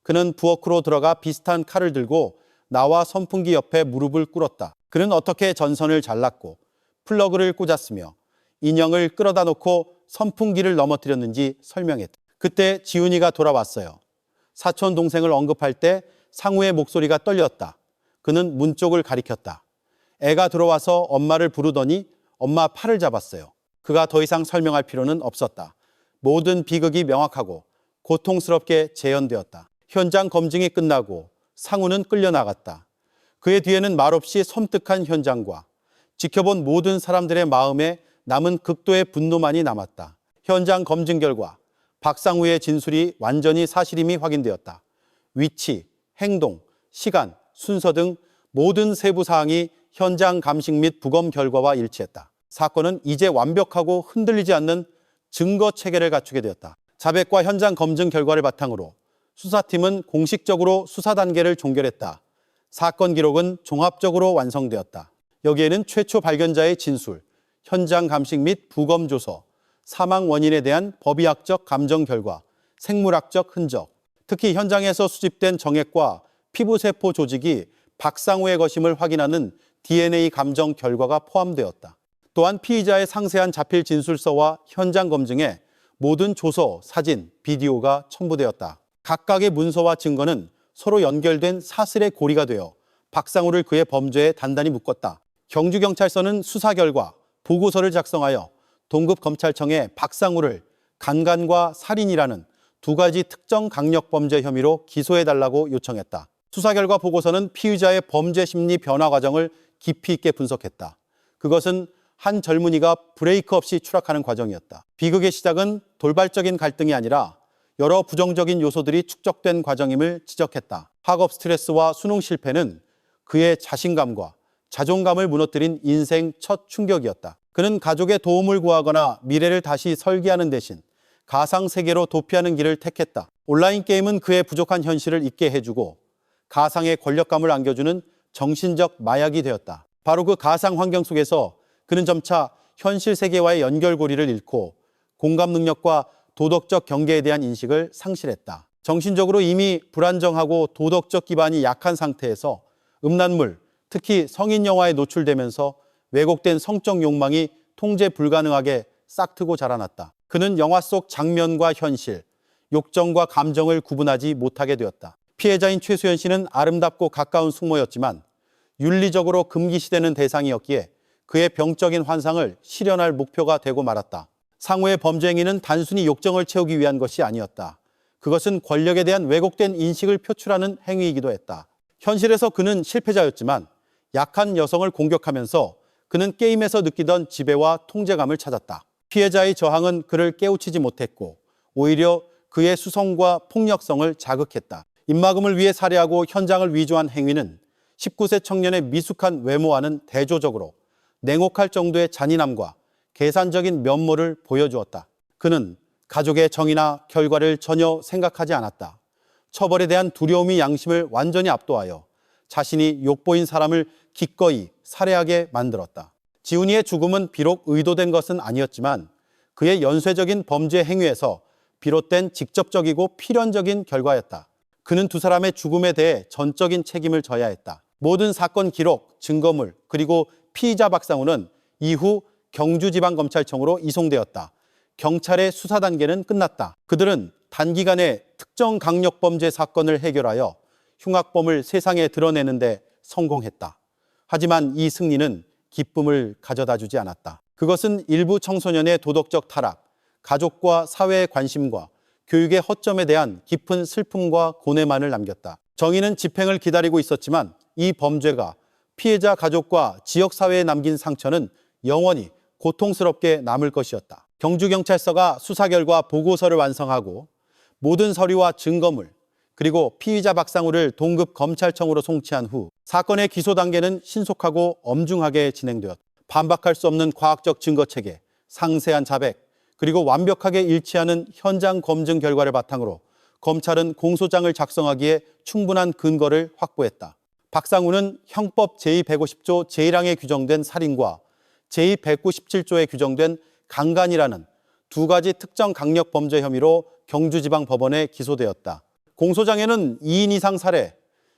그는 부엌으로 들어가 비슷한 칼을 들고 나와 선풍기 옆에 무릎을 꿇었다. 그는 어떻게 전선을 잘랐고 플러그를 꽂았으며 인형을 끌어다 놓고 선풍기를 넘어뜨렸는지 설명했다. 그때 지훈이가 돌아왔어요. 사촌 동생을 언급할 때 상우의 목소리가 떨렸다. 그는 문 쪽을 가리켰다. 애가 들어와서 엄마를 부르더니 엄마 팔을 잡았어요. 그가 더 이상 설명할 필요는 없었다. 모든 비극이 명확하고 고통스럽게 재현되었다. 현장 검증이 끝나고 상우는 끌려나갔다. 그의 뒤에는 말없이 섬뜩한 현장과 지켜본 모든 사람들의 마음에 남은 극도의 분노만이 남았다. 현장 검증 결과 박상우의 진술이 완전히 사실임이 확인되었다. 위치, 행동, 시간, 순서 등 모든 세부 사항이 현장 감식 및 부검 결과와 일치했다. 사건은 이제 완벽하고 흔들리지 않는 증거 체계를 갖추게 되었다. 자백과 현장 검증 결과를 바탕으로 수사팀은 공식적으로 수사 단계를 종결했다. 사건 기록은 종합적으로 완성되었다. 여기에는 최초 발견자의 진술, 현장 감식 및 부검 조서, 사망 원인에 대한 법의학적 감정 결과, 생물학적 흔적, 특히 현장에서 수집된 정액과 피부세포 조직이 박상우의 것임을 확인하는 DNA 감정 결과가 포함되었다. 또한 피의자의 상세한 자필 진술서와 현장 검증에 모든 조서, 사진, 비디오가 첨부되었다. 각각의 문서와 증거는 서로 연결된 사슬의 고리가 되어 박상우를 그의 범죄에 단단히 묶었다. 경주경찰서는 수사 결과 보고서를 작성하여 동급검찰청에 박상우를 강간과 살인이라는 두 가지 특정 강력범죄 혐의로 기소해달라고 요청했다. 수사 결과 보고서는 피의자의 범죄 심리 변화 과정을 깊이 있게 분석했다. 그것은 한 젊은이가 브레이크 없이 추락하는 과정이었다. 비극의 시작은 돌발적인 갈등이 아니라 여러 부정적인 요소들이 축적된 과정임을 지적했다. 학업 스트레스와 수능 실패는 그의 자신감과 자존감을 무너뜨린 인생 첫 충격이었다. 그는 가족의 도움을 구하거나 미래를 다시 설계하는 대신 가상세계로 도피하는 길을 택했다. 온라인 게임은 그의 부족한 현실을 잊게 해주고 가상의 권력감을 안겨주는 정신적 마약이 되었다. 바로 그 가상 환경 속에서 그는 점차 현실 세계와의 연결고리를 잃고 공감 능력과 도덕적 경계에 대한 인식을 상실했다. 정신적으로 이미 불안정하고 도덕적 기반이 약한 상태에서 음란물, 특히 성인 영화에 노출되면서 왜곡된 성적 욕망이 통제 불가능하게 싹트고 자라났다. 그는 영화 속 장면과 현실, 욕정과 감정을 구분하지 못하게 되었다. 피해자인 최수연 씨는 아름답고 가까운 숙모였지만 윤리적으로 금기시되는 대상이었기에 그의 병적인 환상을 실현할 목표가 되고 말았다. 상우의 범죄 행위는 단순히 욕정을 채우기 위한 것이 아니었다. 그것은 권력에 대한 왜곡된 인식을 표출하는 행위이기도 했다. 현실에서 그는 실패자였지만 약한 여성을 공격하면서 그는 게임에서 느끼던 지배와 통제감을 찾았다. 피해자의 저항은 그를 깨우치지 못했고 오히려 그의 수성과 폭력성을 자극했다. 입막음을 위해 살해하고 현장을 위조한 행위는 19세 청년의 미숙한 외모와는 대조적으로 냉혹할 정도의 잔인함과 계산적인 면모를 보여주었다. 그는 가족의 정의나 결과를 전혀 생각하지 않았다. 처벌에 대한 두려움이 양심을 완전히 압도하여 자신이 욕보인 사람을 기꺼이 살해하게 만들었다. 지훈이의 죽음은 비록 의도된 것은 아니었지만 그의 연쇄적인 범죄 행위에서 비롯된 직접적이고 필연적인 결과였다. 그는 두 사람의 죽음에 대해 전적인 책임을 져야 했다. 모든 사건 기록, 증거물, 그리고 피의자 박상우는 이후 경주지방검찰청으로 이송되었다. 경찰의 수사 단계는 끝났다. 그들은 단기간에 특정 강력범죄 사건을 해결하여 흉악범을 세상에 드러내는 데 성공했다. 하지만 이 승리는 기쁨을 가져다 주지 않았다. 그것은 일부 청소년의 도덕적 타락, 가족과 사회의 관심과 교육의 허점에 대한 깊은 슬픔과 고뇌만을 남겼다. 정의는 집행을 기다리고 있었지만 이 범죄가 피해자 가족과 지역사회에 남긴 상처는 영원히 고통스럽게 남을 것이었다. 경주경찰서가 수사 결과 보고서를 완성하고 모든 서류와 증거물, 그리고 피의자 박상우를 동급 검찰청으로 송치한 후 사건의 기소 단계는 신속하고 엄중하게 진행되었다. 반박할 수 없는 과학적 증거체계, 상세한 자백, 그리고 완벽하게 일치하는 현장 검증 결과를 바탕으로 검찰은 공소장을 작성하기에 충분한 근거를 확보했다. 박상우는 형법 제250조 제1항에 규정된 살인과 제297조에 규정된 강간이라는 두 가지 특정 강력 범죄 혐의로 경주지방법원에 기소되었다. 공소장에는 2인 이상 살해,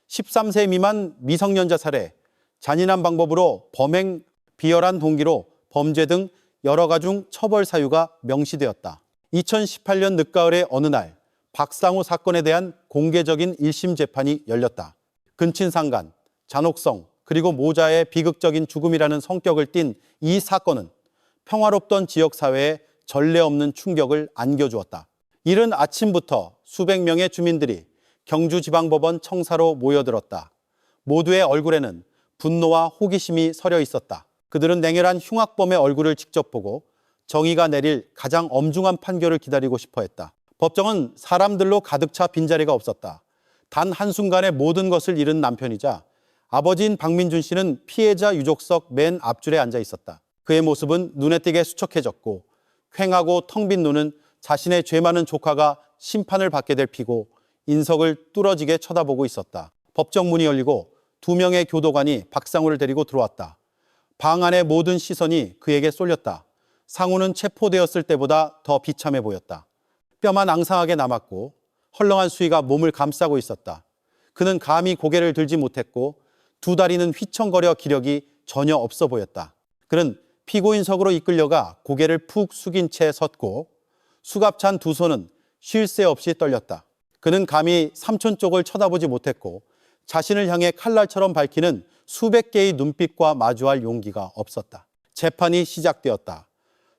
13세 미만 미성년자 살해, 잔인한 방법으로 범행, 비열한 동기로 범죄 등 여러 가중 처벌 사유가 명시되었다. 2018년 늦가을의 어느 날 박상우 사건에 대한 공개적인 1심 재판이 열렸다. 근친상간, 잔혹성, 그리고 모자의 비극적인 죽음이라는 성격을 띤 이 사건은 평화롭던 지역사회에 전례 없는 충격을 안겨주었다. 이른 아침부터 수백 명의 주민들이 경주지방법원 청사로 모여들었다. 모두의 얼굴에는 분노와 호기심이 서려 있었다. 그들은 냉혈한 흉악범의 얼굴을 직접 보고 정의가 내릴 가장 엄중한 판결을 기다리고 싶어 했다. 법정은 사람들로 가득 차 빈자리가 없었다. 단 한순간에 모든 것을 잃은 남편이자 아버지인 박민준 씨는 피해자 유족석 맨 앞줄에 앉아 있었다. 그의 모습은 눈에 띄게 수척해졌고 퀭하고 텅 빈 눈은 자신의 죄 많은 조카가 심판을 받게 될 피고 인석을 뚫어지게 쳐다보고 있었다. 법정 문이 열리고 2명의 교도관이 박상우를 데리고 들어왔다. 방 안의 모든 시선이 그에게 쏠렸다. 상우는 체포되었을 때보다 더 비참해 보였다. 뼈만 앙상하게 남았고 헐렁한 수위가 몸을 감싸고 있었다. 그는 감히 고개를 들지 못했고 두 다리는 휘청거려 기력이 전혀 없어 보였다. 그는 피고인석으로 이끌려가 고개를 푹 숙인 채 섰고 수갑찬 두 손은 쉴 새 없이 떨렸다. 그는 감히 삼촌 쪽을 쳐다보지 못했고 자신을 향해 칼날처럼 밝히는 수백 개의 눈빛과 마주할 용기가 없었다. 재판이 시작되었다.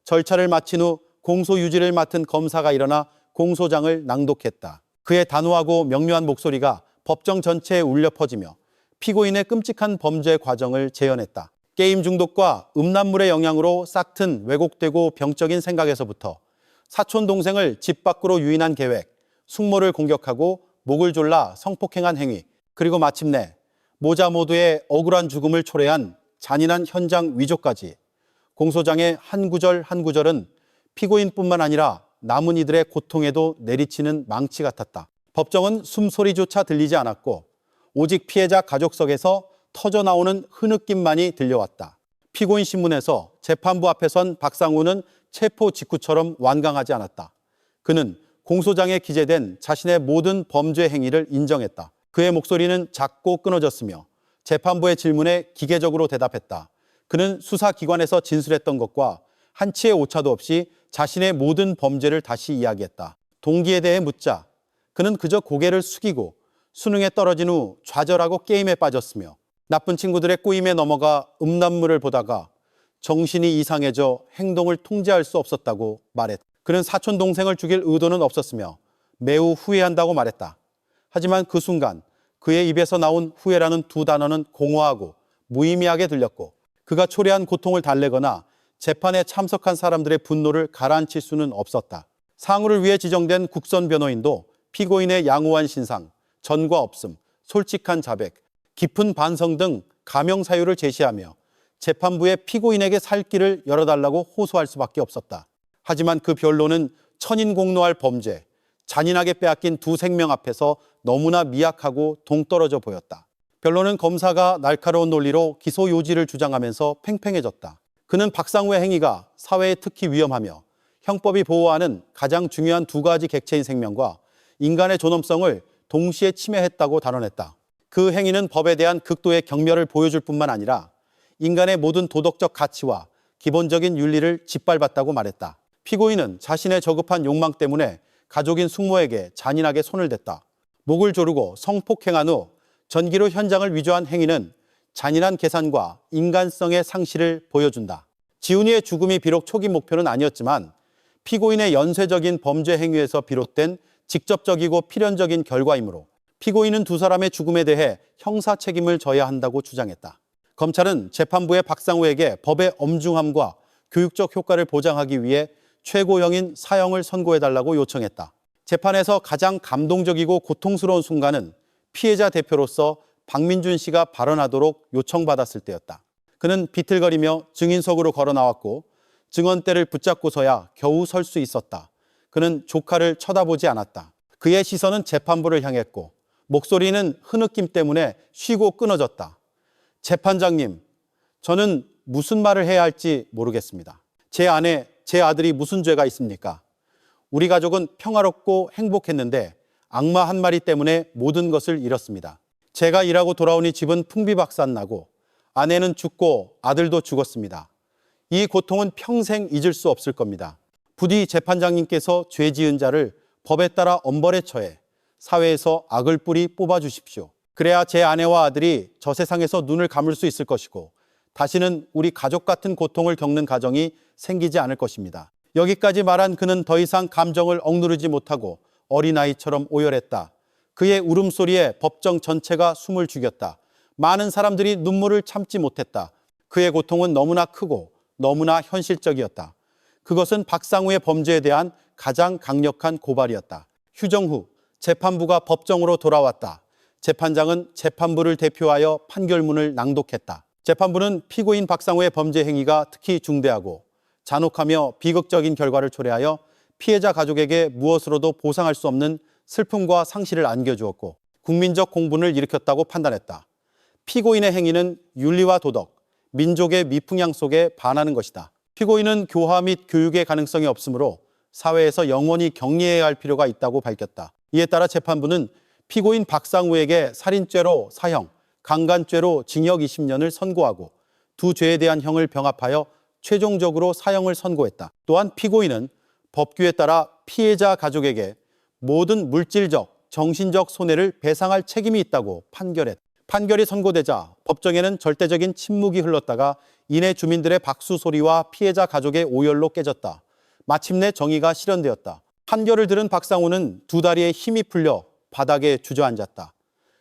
절차를 마친 후 공소 유지를 맡은 검사가 일어나 공소장을 낭독했다. 그의 단호하고 명료한 목소리가 법정 전체에 울려 퍼지며 피고인의 끔찍한 범죄 과정을 재현했다. 게임 중독과 음란물의 영향으로 싹튼 왜곡되고 병적인 생각에서부터 사촌 동생을 집 밖으로 유인한 계획, 숙모를 공격하고 목을 졸라 성폭행한 행위, 그리고 마침내 모자 모두의 억울한 죽음을 초래한 잔인한 현장 위조까지 공소장의 한 구절 한 구절은 피고인뿐만 아니라 남은 이들의 고통에도 내리치는 망치 같았다. 법정은 숨소리조차 들리지 않았고 오직 피해자 가족석에서 터져나오는 흐느낌만이 들려왔다. 피고인 신문에서 재판부 앞에 선 박상우는 체포 직후처럼 완강하지 않았다. 그는 공소장에 기재된 자신의 모든 범죄 행위를 인정했다. 그의 목소리는 작고 끊어졌으며 재판부의 질문에 기계적으로 대답했다. 그는 수사기관에서 진술했던 것과 한치의 오차도 없이 자신의 모든 범죄를 다시 이야기했다. 동기에 대해 묻자 그는 그저 고개를 숙이고 수능에 떨어진 후 좌절하고 게임에 빠졌으며 나쁜 친구들의 꼬임에 넘어가 음란물을 보다가 정신이 이상해져 행동을 통제할 수 없었다고 말했다. 그는 사촌 동생을 죽일 의도는 없었으며 매우 후회한다고 말했다. 하지만 그 순간 그의 입에서 나온 후회라는 두 단어는 공허하고 무의미하게 들렸고 그가 초래한 고통을 달래거나 재판에 참석한 사람들의 분노를 가라앉힐 수는 없었다. 상우를 위해 지정된 국선 변호인도 피고인의 양호한 신상, 전과 없음, 솔직한 자백, 깊은 반성 등 가명 사유를 제시하며 재판부에 피고인에게 살 길을 열어달라고 호소할 수밖에 없었다. 하지만 그 변론은 천인공노할 범죄, 잔인하게 빼앗긴 두 생명 앞에서 너무나 미약하고 동떨어져 보였다. 변론은 검사가 날카로운 논리로 기소 요지를 주장하면서 팽팽해졌다. 그는 박상우의 행위가 사회에 특히 위험하며 형법이 보호하는 가장 중요한 두 가지 객체인 생명과 인간의 존엄성을 동시에 침해했다고 단언했다. 그 행위는 법에 대한 극도의 경멸을 보여줄 뿐만 아니라 인간의 모든 도덕적 가치와 기본적인 윤리를 짓밟았다고 말했다. 피고인은 자신의 저급한 욕망 때문에 가족인 숙모에게 잔인하게 손을 댔다. 목을 조르고 성폭행한 후 전기로 현장을 위조한 행위는 잔인한 계산과 인간성의 상실을 보여준다. 지훈이의 죽음이 비록 초기 목표는 아니었지만 피고인의 연쇄적인 범죄 행위에서 비롯된 직접적이고 필연적인 결과이므로 피고인은 두 사람의 죽음에 대해 형사 책임을 져야 한다고 주장했다. 검찰은 재판부의 박상우에게 법의 엄중함과 교육적 효과를 보장하기 위해 최고형인 사형을 선고해달라고 요청했다. 재판에서 가장 감동적이고 고통스러운 순간은 피해자 대표로서 박민준 씨가 발언하도록 요청받았을 때였다. 그는 비틀거리며 증인석으로 걸어 나왔고 증언대를 붙잡고서야 겨우 설 수 있었다. 그는 조카를 쳐다보지 않았다. 그의 시선은 재판부를 향했고 목소리는 흐느낌 때문에 쉬고 끊어졌다. 재판장님, 저는 무슨 말을 해야 할지 모르겠습니다. 제 아내, 제 아들이 무슨 죄가 있습니까? 우리 가족은 평화롭고 행복했는데 악마 한 마리 때문에 모든 것을 잃었습니다. 제가 일하고 돌아오니 집은 풍비박산나고 아내는 죽고 아들도 죽었습니다. 이 고통은 평생 잊을 수 없을 겁니다. 부디 재판장님께서 죄 지은 자를 법에 따라 엄벌에 처해 사회에서 악을 뿌리 뽑아주십시오. 그래야 제 아내와 아들이 저 세상에서 눈을 감을 수 있을 것이고 다시는 우리 가족 같은 고통을 겪는 가정이 생기지 않을 것입니다. 여기까지 말한 그는 더 이상 감정을 억누르지 못하고 어린아이처럼 오열했다. 그의 울음소리에 법정 전체가 숨을 죽였다. 많은 사람들이 눈물을 참지 못했다. 그의 고통은 너무나 크고 너무나 현실적이었다. 그것은 박상우의 범죄에 대한 가장 강력한 고발이었다. 휴정 후 재판부가 법정으로 돌아왔다. 재판장은 재판부를 대표하여 판결문을 낭독했다. 재판부는 피고인 박상우의 범죄 행위가 특히 중대하고 잔혹하며 비극적인 결과를 초래하여 피해자 가족에게 무엇으로도 보상할 수 없는 슬픔과 상실을 안겨주었고 국민적 공분을 일으켰다고 판단했다. 피고인의 행위는 윤리와 도덕, 민족의 미풍양 속에 반하는 것이다. 피고인은 교화 및 교육의 가능성이 없으므로 사회에서 영원히 격리해야 할 필요가 있다고 밝혔다. 이에 따라 재판부는 피고인 박상우에게 살인죄로 사형, 강간죄로 징역 20년을 선고하고 두 죄에 대한 형을 병합하여 최종적으로 사형을 선고했다. 또한 피고인은 법규에 따라 피해자 가족에게 모든 물질적, 정신적 손해를 배상할 책임이 있다고 판결했다. 판결이 선고되자 법정에는 절대적인 침묵이 흘렀다가 이내 주민들의 박수 소리와 피해자 가족의 오열로 깨졌다. 마침내 정의가 실현되었다. 판결을 들은 박상우는 두 다리에 힘이 풀려 바닥에 주저앉았다.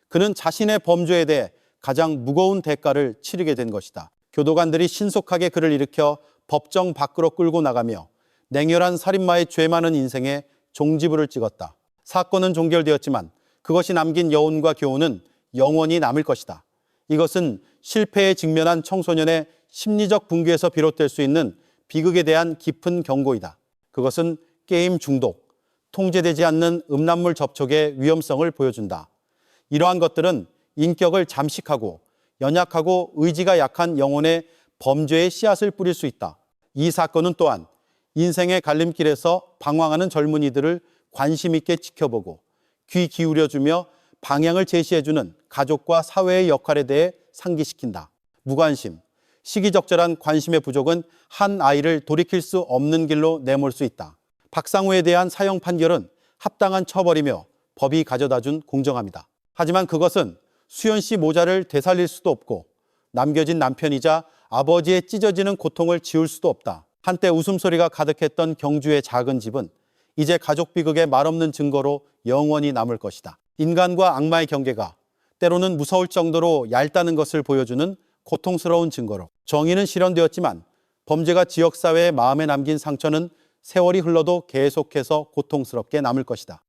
그는 자신의 범죄에 대해 가장 무거운 대가를 치르게 된 것이다. 교도관들이 신속하게 그를 일으켜 법정 밖으로 끌고 나가며 냉혈한 살인마의 죄 많은 인생에 종지부를 찍었다. 사건은 종결되었지만 그것이 남긴 여운과 교훈은 영원히 남을 것이다. 이것은 실패에 직면한 청소년의 심리적 붕괴에서 비롯될 수 있는 비극에 대한 깊은 경고이다. 그것은 게임 중독, 통제되지 않는 음란물 접촉의 위험성을 보여준다. 이러한 것들은 인격을 잠식하고 연약하고 의지가 약한 영혼의 범죄의 씨앗을 뿌릴 수 있다. 이 사건은 또한 인생의 갈림길에서 방황하는 젊은이들을 관심 있게 지켜보고 귀 기울여주며 방향을 제시해주는 가족과 사회의 역할에 대해 상기시킨다. 무관심, 시기적절한 관심의 부족은 한 아이를 돌이킬 수 없는 길로 내몰 수 있다. 박상우에 대한 사형 판결은 합당한 처벌이며 법이 가져다준 공정함이다. 하지만 그것은 수연 씨 모자를 되살릴 수도 없고 남겨진 남편이자 아버지의 찢어지는 고통을 지울 수도 없다. 한때 웃음소리가 가득했던 경주의 작은 집은 이제 가족 비극의 말없는 증거로 영원히 남을 것이다. 인간과 악마의 경계가 때로는 무서울 정도로 얇다는 것을 보여주는 고통스러운 증거로 정의는 실현되었지만 범죄가 지역사회의 마음에 남긴 상처는 세월이 흘러도 계속해서 고통스럽게 남을 것이다.